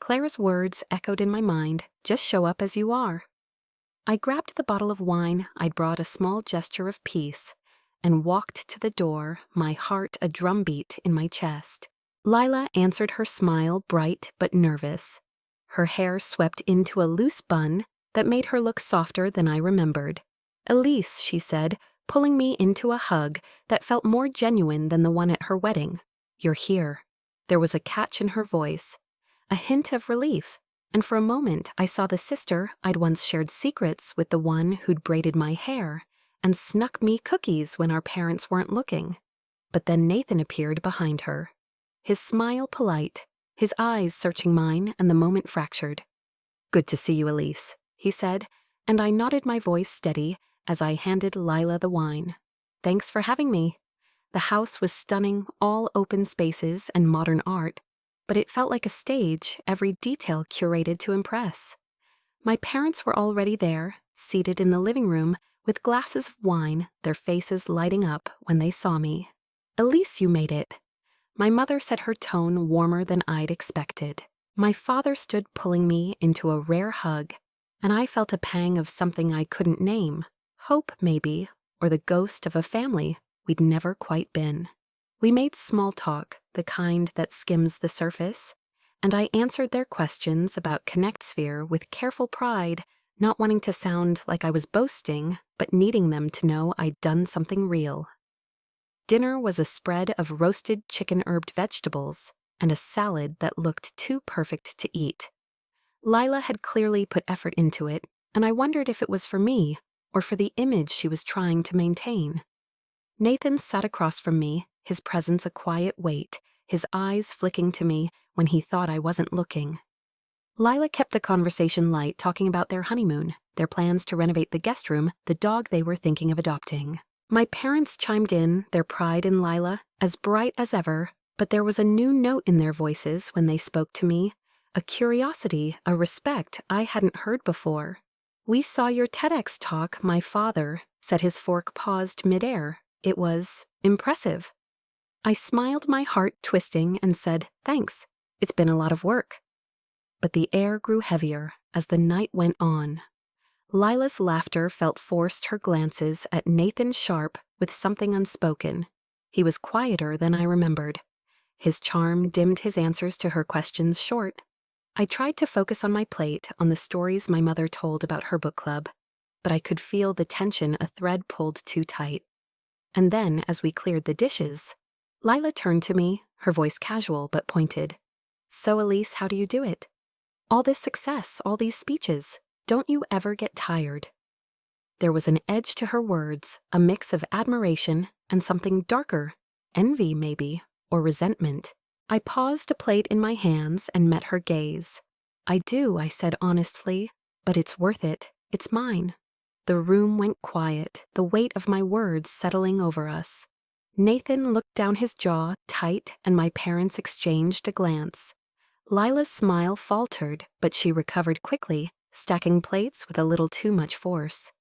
Clara's words echoed in my mind, "Just show up as you are." I grabbed the bottle of wine I'd brought, a small gesture of peace, and walked to the door, my heart a drumbeat in my chest. Lila answered, her smile bright but nervous. Her hair swept into a loose bun that made her look softer than I remembered. "Elise," she said, pulling me into a hug that felt more genuine than the one at her wedding. "You're here." There was a catch in her voice, a hint of relief, and for a moment I saw the sister I'd once shared secrets with, the one who'd braided my hair and snuck me cookies when our parents weren't looking. But then Nathan appeared behind her. His smile polite, his eyes searching mine, and the moment fractured. "Good to see you, Elise," he said, and I nodded, my voice steady, as I handed Lila the wine. "Thanks for having me." The house was stunning, all open spaces and modern art, but it felt like a stage, every detail curated to impress. My parents were already there, seated in the living room, with glasses of wine, their faces lighting up when they saw me. "Elise, you made it." My mother said, her tone warmer than I'd expected. My father stood pulling me into a rare hug, and I felt a pang of something I couldn't name. Hope, maybe, or the ghost of a family we'd never quite been. We made small talk, the kind that skims the surface, and I answered their questions about ConnectSphere with careful pride, not wanting to sound like I was boasting, but needing them to know I'd done something real. Dinner was a spread of roasted chicken-herbed vegetables and a salad that looked too perfect to eat. Lila had clearly put effort into it, and I wondered if it was for me or for the image she was trying to maintain. Nathan sat across from me, his presence a quiet weight, his eyes flicking to me when he thought I wasn't looking. Lila kept the conversation light, talking about their honeymoon, their plans to renovate the guest room, the dog they were thinking of adopting. My parents chimed in, their pride in Lila, as bright as ever, but there was a new note in their voices when they spoke to me, a curiosity, a respect I hadn't heard before. "We saw your TEDx talk," my father said, his fork paused midair. It was impressive. I smiled, my heart twisting, and said, "Thanks. It's been a lot of work." But the air grew heavier as the night went on. Lila's laughter felt forced, her glances at Nathan sharp with something unspoken. He was quieter than I remembered. His charm dimmed his answers to her questions short. I tried to focus on my plate, on the stories my mother told about her book club, but I could feel the tension, a thread pulled too tight. And then, as we cleared the dishes, Lila turned to me, her voice casual but pointed. "So, Elise, how do you do it? All this success, all these speeches. Don't you ever get tired?" There was an edge to her words, a mix of admiration and something darker, envy maybe, or resentment. I paused a plate in my hands and met her gaze. I do, I said honestly, but it's worth it. It's mine. The room went quiet, the weight of my words settling over us. Nathan looked down his jaw tight and my parents exchanged a glance. Lila's smile faltered, but she recovered quickly, stacking plates with a little too much force.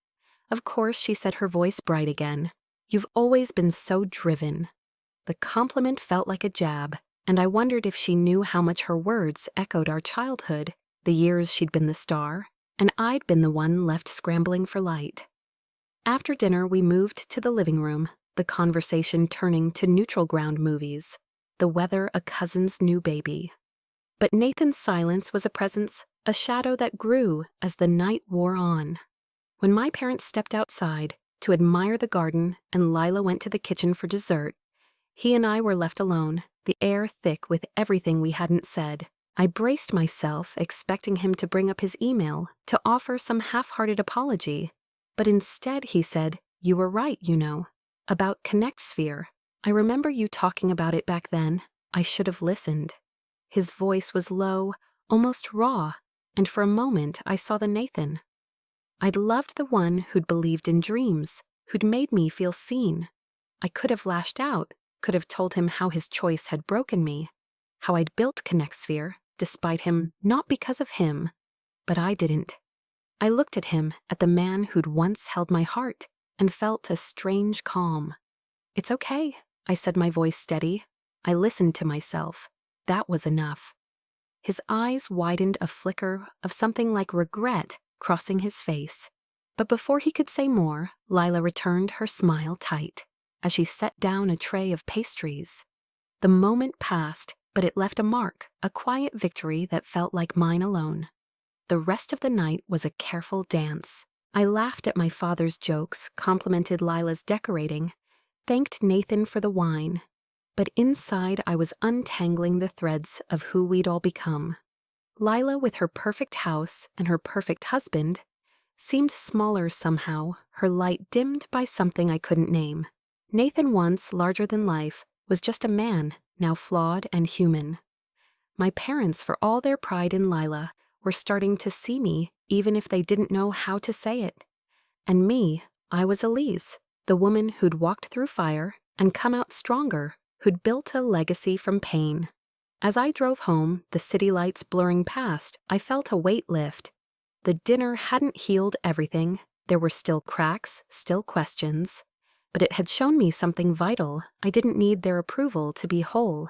Of course, she said, her voice bright again. You've always been so driven. The compliment felt like a jab, and I wondered if she knew how much her words echoed our childhood, the years she'd been the star, and I'd been the one left scrambling for light. After dinner, we moved to the living room, the conversation turning to neutral ground movies, the weather a cousin's new baby. But Nathan's silence was a presence, a shadow that grew as the night wore on. When my parents stepped outside to admire the garden and Lila went to the kitchen for dessert, he and I were left alone, the air thick with everything we hadn't said. I braced myself, expecting him to bring up his email, to offer some half-hearted apology. But instead he said, "You were right, you know, about ConnectSphere. I remember you talking about it back then. I should have listened." His voice was low, almost raw, and for a moment I saw the Nathan. I'd loved the one who'd believed in dreams, who'd made me feel seen. I could have lashed out, could have told him how his choice had broken me, how I'd built ConnectSphere, despite him, not because of him. But I didn't. I looked at him, at the man who'd once held my heart, and felt a strange calm. "It's okay," I said, my voice steady. I listened to myself. That was enough. His eyes widened, a flicker of something like regret crossing his face. But before he could say more, Lila returned her smile tight, as she set down a tray of pastries. The moment passed, but it left a mark, a quiet victory that felt like mine alone. The rest of the night was a careful dance. I laughed at my father's jokes, complimented Lila's decorating, thanked Nathan for the wine. But inside I was untangling the threads of who we'd all become. Lila, with her perfect house and her perfect husband, seemed smaller somehow, her light dimmed by something I couldn't name. Nathan, once larger than life, was just a man, now flawed and human. My parents, for all their pride in Lila, were starting to see me, even if they didn't know how to say it. And me, I was Elise, the woman who'd walked through fire and come out stronger, who'd built a legacy from pain. As I drove home, the city lights blurring past, I felt a weight lift. The dinner hadn't healed everything. There were still cracks, still questions. But it had shown me something vital. I didn't need their approval to be whole.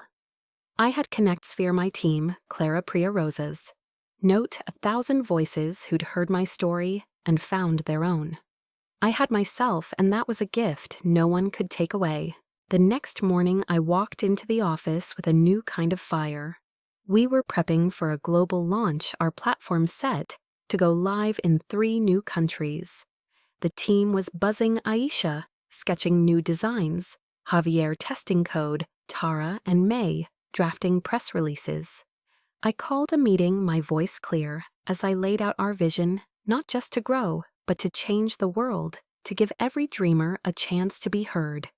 I had ConnectSphere my team, Clara Priya Rosas. Note 1,000 voices who'd heard my story and found their own. I had myself, and that was a gift no one could take away. The next morning, I walked into the office with a new kind of fire. We were prepping for a global launch, our platform set to go live in 3 new countries. The team was buzzing, Aisha sketching new designs, Javier testing code, Tara and May drafting press releases. I called a meeting, my voice clear, as I laid out our vision, not just to grow, but to change the world, to give every dreamer a chance to be heard.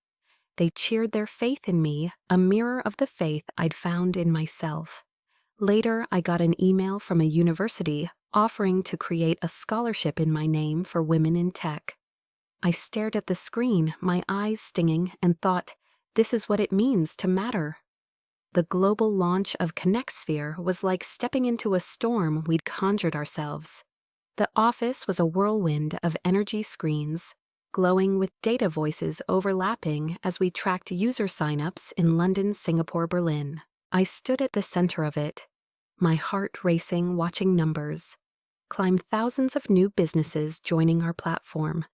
They cheered, their faith in me, a mirror of the faith I'd found in myself. Later, I got an email from a university offering to create a scholarship in my name for women in tech. I stared at the screen, my eyes stinging, and thought, this is what it means to matter. The global launch of ConnectSphere was like stepping into a storm we'd conjured ourselves. The office was a whirlwind of energy screens, glowing with data voices overlapping as we tracked user signups in London, Singapore, Berlin. I stood at the center of it, my heart racing, watching numbers climb, thousands of new businesses joining our platform,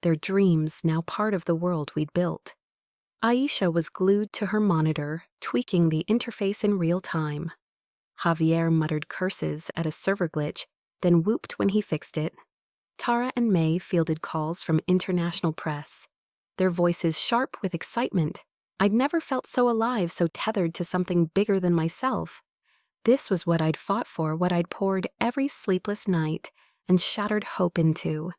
their dreams now part of the world we'd built. Aisha was glued to her monitor, tweaking the interface in real time. Javier muttered curses at a server glitch, then whooped when he fixed it. Tara and May fielded calls from international press, their voices sharp with excitement. I'd never felt so alive, so tethered to something bigger than myself. This was what I'd fought for, what I'd poured every sleepless night and shattered hope into.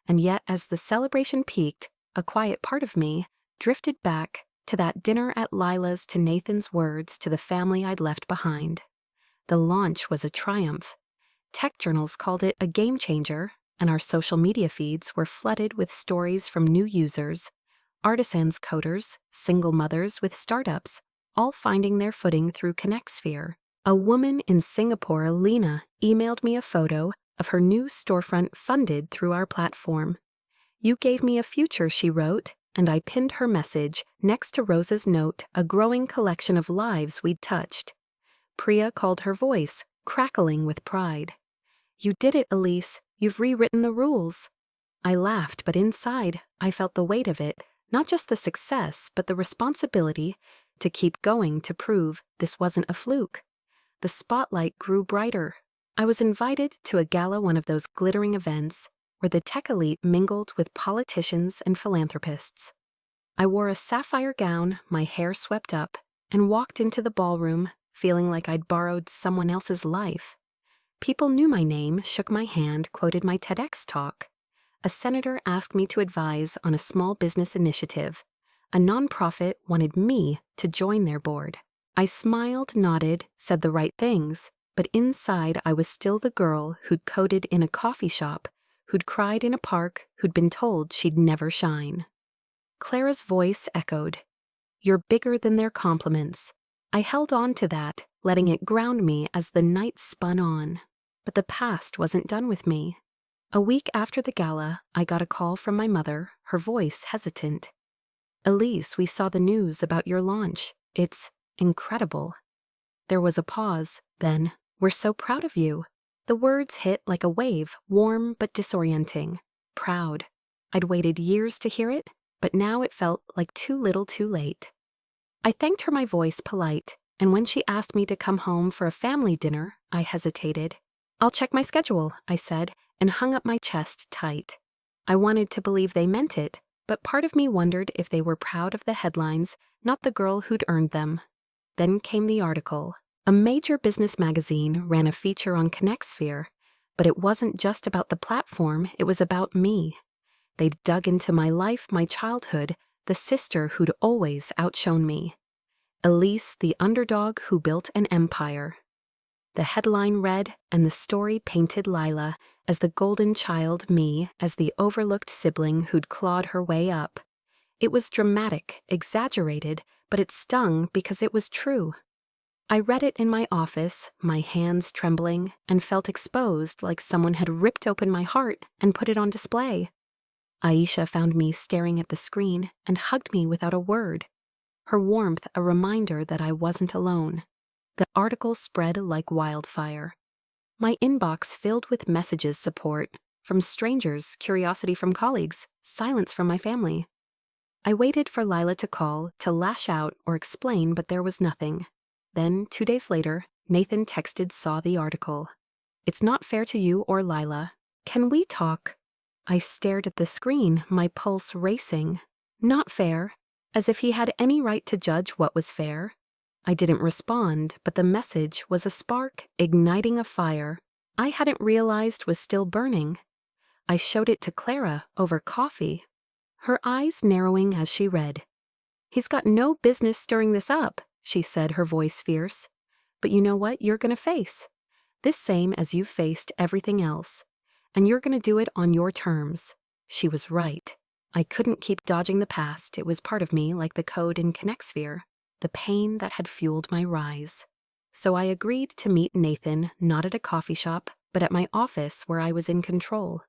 And yet, as the celebration peaked, a quiet part of me drifted back, To that dinner at Lila's, to Nathan's words, to the family I'd left behind. The launch was a triumph. Tech journals called it a game changer, and our social media feeds were flooded with stories from new users, artisans, coders, single mothers with startups, all finding their footing through ConnectSphere. A woman in Singapore, Lila, emailed me a photo of her new storefront funded through our platform. "You gave me a future," she wrote, and I pinned her message next to Rosa's note, a growing collection of lives we'd touched. Priya called her voice, crackling with pride. "You did it, Elise. You've rewritten the rules." I laughed, but inside, I felt the weight of it, not just the success, but the responsibility to keep going to prove this wasn't a fluke. The spotlight grew brighter. I was invited to a gala, one of those glittering events where the tech elite mingled with politicians and philanthropists. I wore a sapphire gown, my hair swept up, and walked into the ballroom feeling like I'd borrowed someone else's life. People knew my name, shook my hand, quoted my TEDx talk. A senator asked me to advise on a small business initiative. A nonprofit wanted me to join their board. I smiled, nodded, said the right things, but inside I was still the girl who'd coded in a coffee shop, who'd cried in a park, who'd been told she'd never shine. Clara's voice echoed, "You're bigger than their compliments." I held on to that, letting it ground me as the night spun on. But the past wasn't done with me. A week after the gala, I got a call from my mother, her voice hesitant. "Elise, we saw the news about your launch. It's incredible." There was a pause, then, "We're so proud of you." The words hit like a wave, warm but disorienting. Proud. I'd waited years to hear it, but now it felt like too little too late. I thanked her, my voice polite, and when she asked me to come home for a family dinner, I hesitated. "I'll check my schedule," I said, and hung up my chest tight. I wanted to believe they meant it, but part of me wondered if they were proud of the headlines, not the girl who'd earned them. Then came the article. A major business magazine ran a feature on ConnectSphere, but it wasn't just about the platform, it was about me. They'd dug into my life, my childhood, the sister who'd always outshone me. Elise, the underdog who built an empire. The headline read, and the story painted Lila as the golden child, me as the overlooked sibling who'd clawed her way up. It was dramatic, exaggerated, but it stung because it was true. I read it in my office, my hands trembling, and felt exposed like someone had ripped open my heart and put it on display. Aisha found me staring at the screen and hugged me without a word. Her warmth a reminder that I wasn't alone. The article spread like wildfire. My inbox filled with messages, support from strangers, curiosity from colleagues, silence from my family. I waited for Lila to call, to lash out or explain, but there was nothing. Then, 2 days later, Nathan texted, "Saw the article. It's not fair to you or Lila. Can we talk?" I stared at the screen, my pulse racing. Not fair, as if he had any right to judge what was fair. I didn't respond, but the message was a spark igniting a fire I hadn't realized was still burning. I showed it to Clara over coffee, her eyes narrowing as she read. "He's got no business stirring this up," she said, her voice fierce. "But you know what you're gonna face? This same as you've faced everything else. And you're gonna do it on your terms." She was right. I couldn't keep dodging the past. It was part of me, like the code in ConnectSphere, the pain that had fueled my rise. So I agreed to meet Nathan, not at a coffee shop, but at my office where I was in control.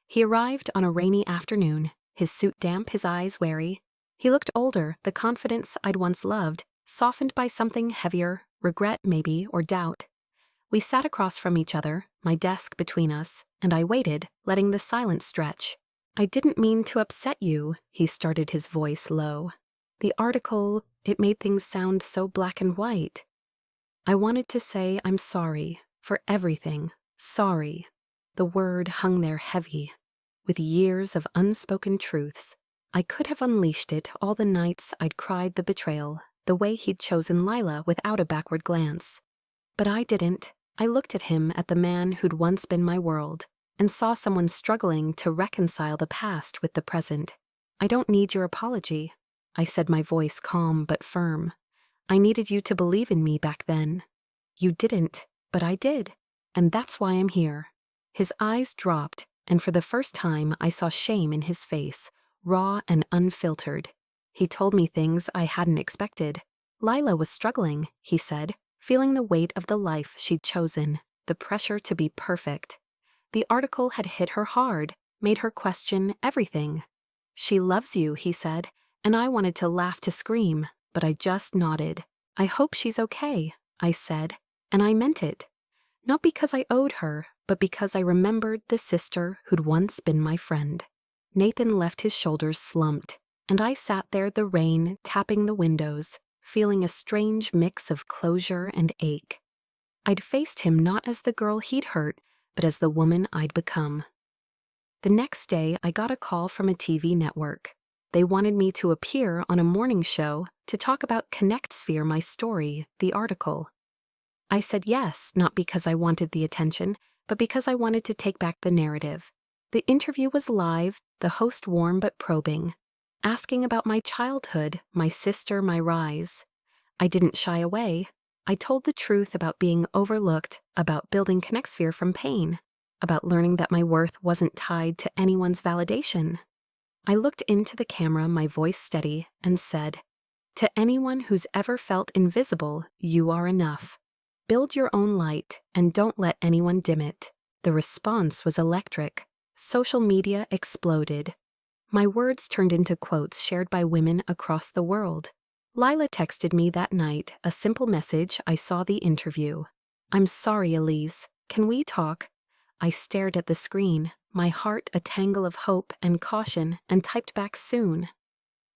He arrived on a rainy afternoon, his suit damp, his eyes wary. He looked older, the confidence I'd once loved, softened by something heavier, regret maybe, or doubt. We sat across from each other, my desk between us, and I waited, letting the silence stretch. "I didn't mean to upset you," he started, his voice low. "The article, it made things sound so black and white." I wanted to say I'm sorry, for everything, sorry. The word hung there heavy, with years of unspoken truths. I could have unleashed it all the nights I'd cried the betrayal, the way he'd chosen Lila without a backward glance. But I didn't. I looked at him, at the man who'd once been my world, and saw someone struggling to reconcile the past with the present. "I don't need your apology." I said, my voice calm but firm. "I needed you to believe in me back then. You didn't, but I did, and that's why I'm here." His eyes dropped, and for the first time I saw shame in his face, raw and unfiltered. He told me things I hadn't expected. Lila was struggling, he said, feeling the weight of the life she'd chosen, the pressure to be perfect. The article had hit her hard, made her question everything. "She loves you," he said, and I wanted to laugh to scream, but I just nodded. "I hope she's okay," I said, and I meant it. Not because I owed her, but because I remembered the sister who'd once been my friend. Nathan left his shoulders slumped, and I sat there, the rain tapping the windows, feeling a strange mix of closure and ache. I'd faced him not as the girl he'd hurt, but as the woman I'd become. The next day, I got a call from a TV network. They wanted me to appear on a morning show to talk about ConnectSphere, my story, the article. I said yes, not because I wanted the attention, but because I wanted to take back the narrative. The interview was live, the host warm but probing, asking about my childhood, my sister, my rise. I didn't shy away. I told the truth about being overlooked, about building ConnectSphere from pain, about learning that my worth wasn't tied to anyone's validation. I looked into the camera, my voice steady, and said, "To anyone who's ever felt invisible, you are enough. Build your own light, and don't let anyone dim it." The response was electric. Social media exploded. My words turned into quotes shared by women across the world. Lila texted me that night, a simple message. I saw the interview. "I'm sorry, Elise. Can we talk?" I stared at the screen, my heart a tangle of hope and caution, and typed back soon.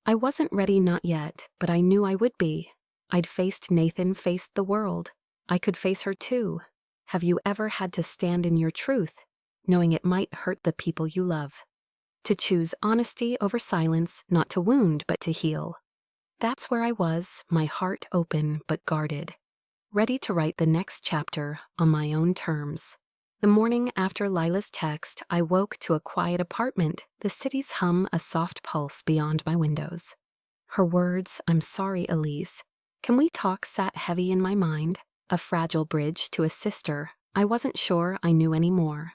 I wasn't ready, not yet, but I knew I would be. I'd faced Nathan, faced the world. I could face her too. Have you ever had to stand in your truth, knowing it might hurt the people you love? To choose honesty over silence, not to wound but to heal. That's where I was, my heart open but guarded, ready to write the next chapter on my own terms. The morning after Lila's text, I woke to a quiet apartment, the city's hum a soft pulse beyond my windows. Her words, "I'm sorry, Elise. Can we talk?" sat heavy in my mind, a fragile bridge to a sister I wasn't sure I knew anymore.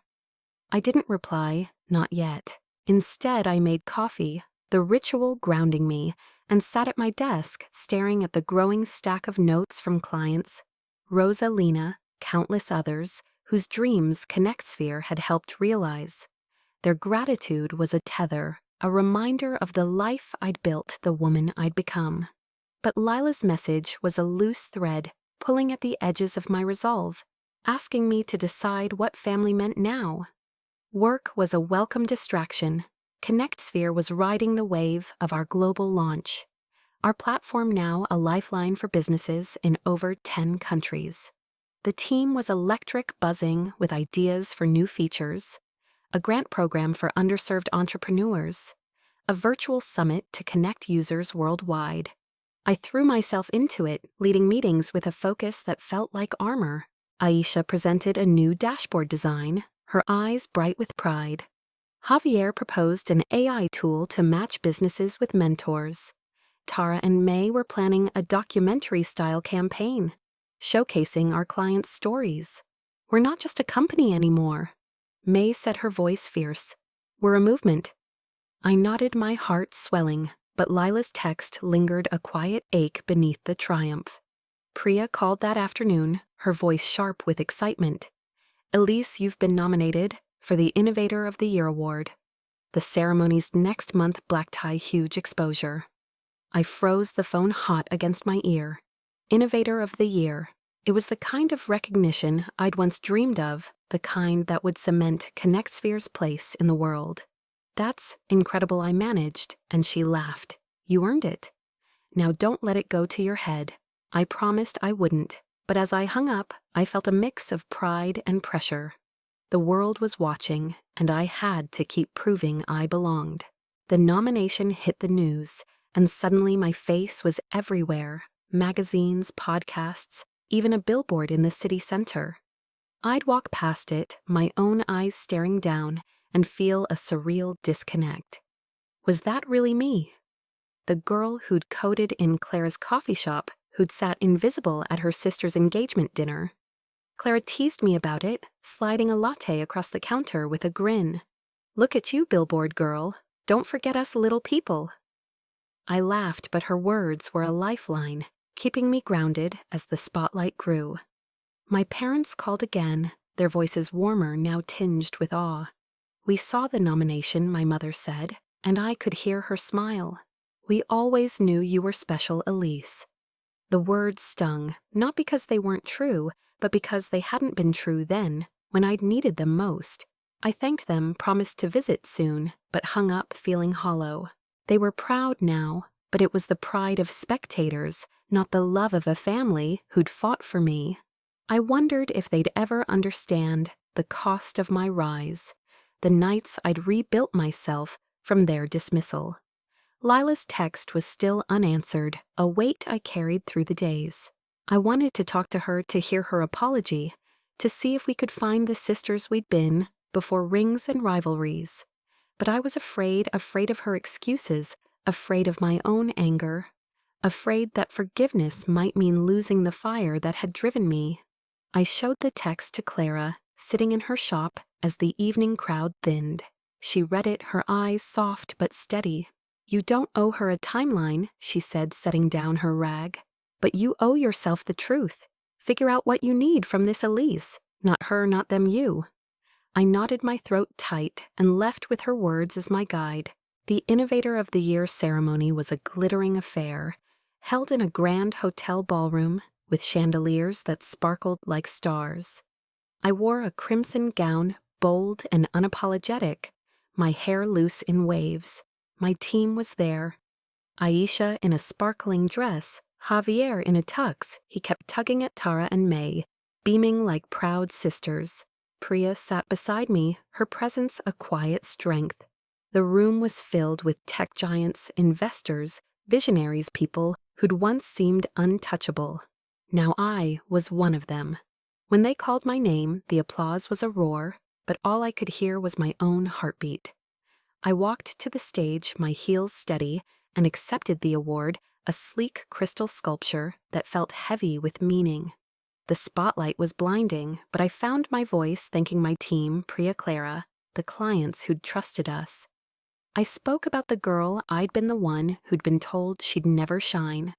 I didn't reply, not yet. Instead, I made coffee, the ritual grounding me, and sat at my desk, staring at the growing stack of notes from clients, Rosa, Lina, countless others, whose dreams ConnectSphere had helped realize. Their gratitude was a tether, a reminder of the life I'd built, the woman I'd become. But Lila's message was a loose thread, pulling at the edges of my resolve, asking me to decide what family meant now. Work was a welcome distraction. ConnectSphere was riding the wave of our global launch. Our platform now a lifeline for businesses in over 10 countries. The team was electric, buzzing with ideas for new features, a grant program for underserved entrepreneurs, a virtual summit to connect users worldwide. I threw myself into it, leading meetings with a focus that felt like armor. Aisha presented a new dashboard design, her eyes bright with pride. Javier proposed an AI tool to match businesses with mentors. Tara and May were planning a documentary-style campaign, showcasing our clients' stories. We're not just a company anymore. May said, her voice fierce. We're a movement. I nodded, my heart swelling, but Lila's text lingered, a quiet ache beneath the triumph. Priya called that afternoon, her voice sharp with excitement. Elise, you've been nominated for the Innovator of the Year award. The ceremony's next month, black tie, huge exposure. I froze, the phone hot against my ear. Innovator of the Year. It was the kind of recognition I'd once dreamed of, the kind that would cement ConnectSphere's place in the world. That's incredible, I managed, and she laughed. You earned it. Now don't let it go to your head. I promised I wouldn't, but as I hung up, I felt a mix of pride and pressure. The world was watching, and I had to keep proving I belonged. The nomination hit the news, and suddenly my face was everywhere. Magazines, podcasts, even a billboard in the city center. I'd walk past it, my own eyes staring down, and feel a surreal disconnect. Was that really me? the girl who'd coded in Clara's coffee shop, who'd sat invisible at her sister's engagement dinner. Clara teased me about it, sliding a latte across the counter with a grin. "Look at you, billboard girl. Don't forget us little people." I laughed, but her words were a lifeline, keeping me grounded as the spotlight grew. My parents called again, their voices warmer, now tinged with awe. "We saw the nomination," my mother said, and I could hear her smile. "We always knew you were special, Elise." The words stung, not because they weren't true, but because they hadn't been true then, when I'd needed them most. I thanked them, promised to visit soon, but hung up feeling hollow. They were proud now, but it was the pride of spectators, not the love of a family who'd fought for me. I wondered if they'd ever understand the cost of my rise, the nights I'd rebuilt myself from their dismissal. Lila's text was still unanswered, a weight I carried through the days. I wanted to talk to her, to hear her apology, to see if we could find the sisters we'd been before rings and rivalries. But I was afraid of her excuses, afraid of my own anger, afraid that forgiveness might mean losing the fire that had driven me. I showed the text to Clara, sitting in her shop as the evening crowd thinned. She read it, her eyes soft but steady. "You don't owe her a timeline," she said, setting down her rag. "But you owe yourself the truth. Figure out what you need from this Elise. Not her, not them, you." I knotted my throat tight and left with her words as my guide. The Innovator of the Year ceremony was a glittering affair, held in a grand hotel ballroom with chandeliers that sparkled like stars. I wore a crimson gown, bold and unapologetic, my hair loose in waves. My team was there. Aisha in a sparkling dress, Javier in a tux. He kept tugging at Tara and May, beaming like proud sisters. Priya sat beside me, her presence a quiet strength. The room was filled with tech giants, investors, visionaries, people who'd once seemed untouchable. Now I was one of them. When they called my name, the applause was a roar, but all I could hear was my own heartbeat. I walked to the stage, my heels steady, and accepted the award, a sleek crystal sculpture that felt heavy with meaning. The spotlight was blinding, but I found my voice thanking my team, Priya, Clara, the clients who'd trusted us. I spoke about the girl I'd been, the one who'd been told she'd never shine,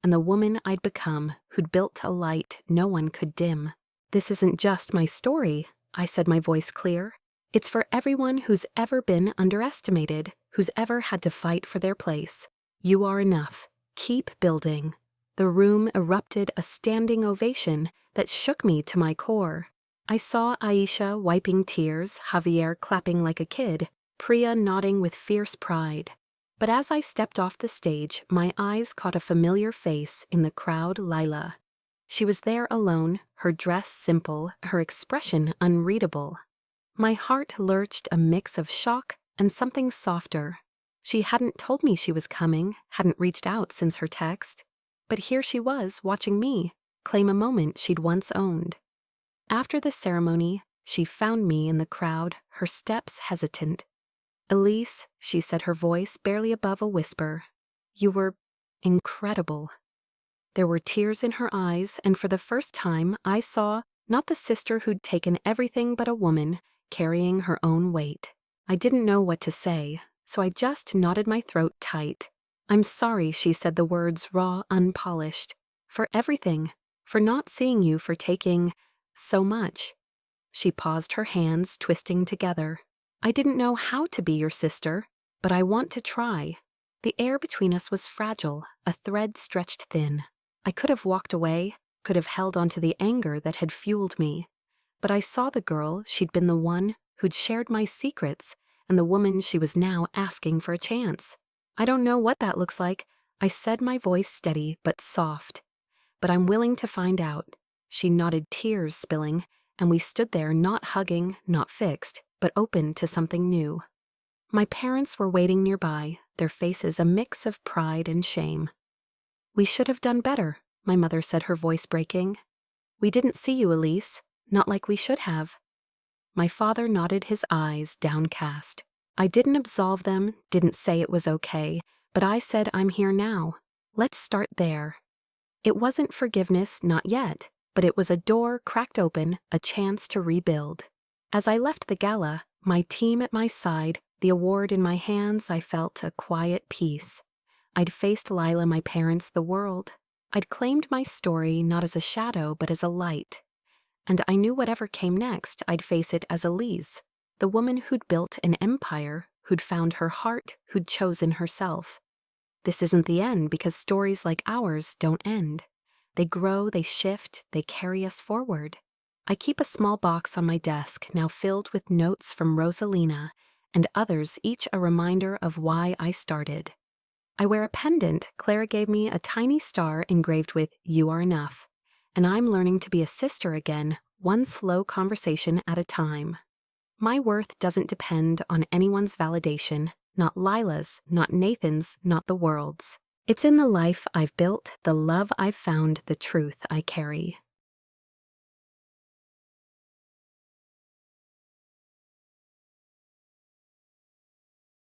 and the woman I'd become who'd built a light no one could dim. "This isn't just my story," I said, my voice clear. "It's for everyone who's ever been underestimated, who's ever had to fight for their place. You are enough. Keep building." The room erupted, a standing ovation that shook me to my core. I saw Aisha wiping tears, Javier clapping like a kid, Priya nodding with fierce pride. But as I stepped off the stage, my eyes caught a familiar face in the crowd, Lila. She was there alone, her dress simple, her expression unreadable. My heart lurched, a mix of shock and something softer. She hadn't told me she was coming, hadn't reached out since her text. But here she was, watching me, claim a moment she'd once owned. After the ceremony, she found me in the crowd, her steps hesitant. "Elise," she said, her voice barely above a whisper, "you were incredible." There were tears in her eyes, and for the first time I saw not the sister who'd taken everything but a woman, carrying her own weight. I didn't know what to say, so I just knotted my throat tight. "I'm sorry," she said, the words raw, unpolished. "For everything. For not seeing you, for taking so much." She paused, her hands twisting together. "I didn't know how to be your sister, but I want to try." The air between us was fragile, a thread stretched thin. I could have walked away, could have held onto the anger that had fueled me. But I saw the girl, she'd been the one who'd shared my secrets, and the woman she was now asking for a chance. "I don't know what that looks like," I said, my voice steady but soft. "But I'm willing to find out." She nodded, tears spilling, and we stood there, not hugging, not fixed, but open to something new. My parents were waiting nearby, their faces a mix of pride and shame. "We should have done better," my mother said, her voice breaking. "We didn't see you, Elise, not like we should have." My father nodded, his eyes downcast. I didn't absolve them, didn't say it was okay, But I said I'm here now. Let's start there. It wasn't forgiveness, not yet, but it was a door cracked open, a chance to rebuild. As I left the gala, my team at my side, the award in my hands, I felt a quiet peace. I'd faced Lila, my parents, the world. I'd claimed my story not as a shadow, but as a light. And I knew whatever came next, I'd face it as Elise, the woman who'd built an empire, who'd found her heart, who'd chosen herself. This isn't the end, because stories like ours don't end. They grow, they shift, they carry us forward. I keep a small box on my desk, now filled with notes from Rosalina, and others, each a reminder of why I started. I wear a pendant. Clara gave me a tiny star engraved with "You are enough." And I'm learning to be a sister again, one slow conversation at a time. My worth doesn't depend on anyone's validation, not Lila's, not Nathan's, not the world's. It's in the life I've built, the love I've found, the truth I carry.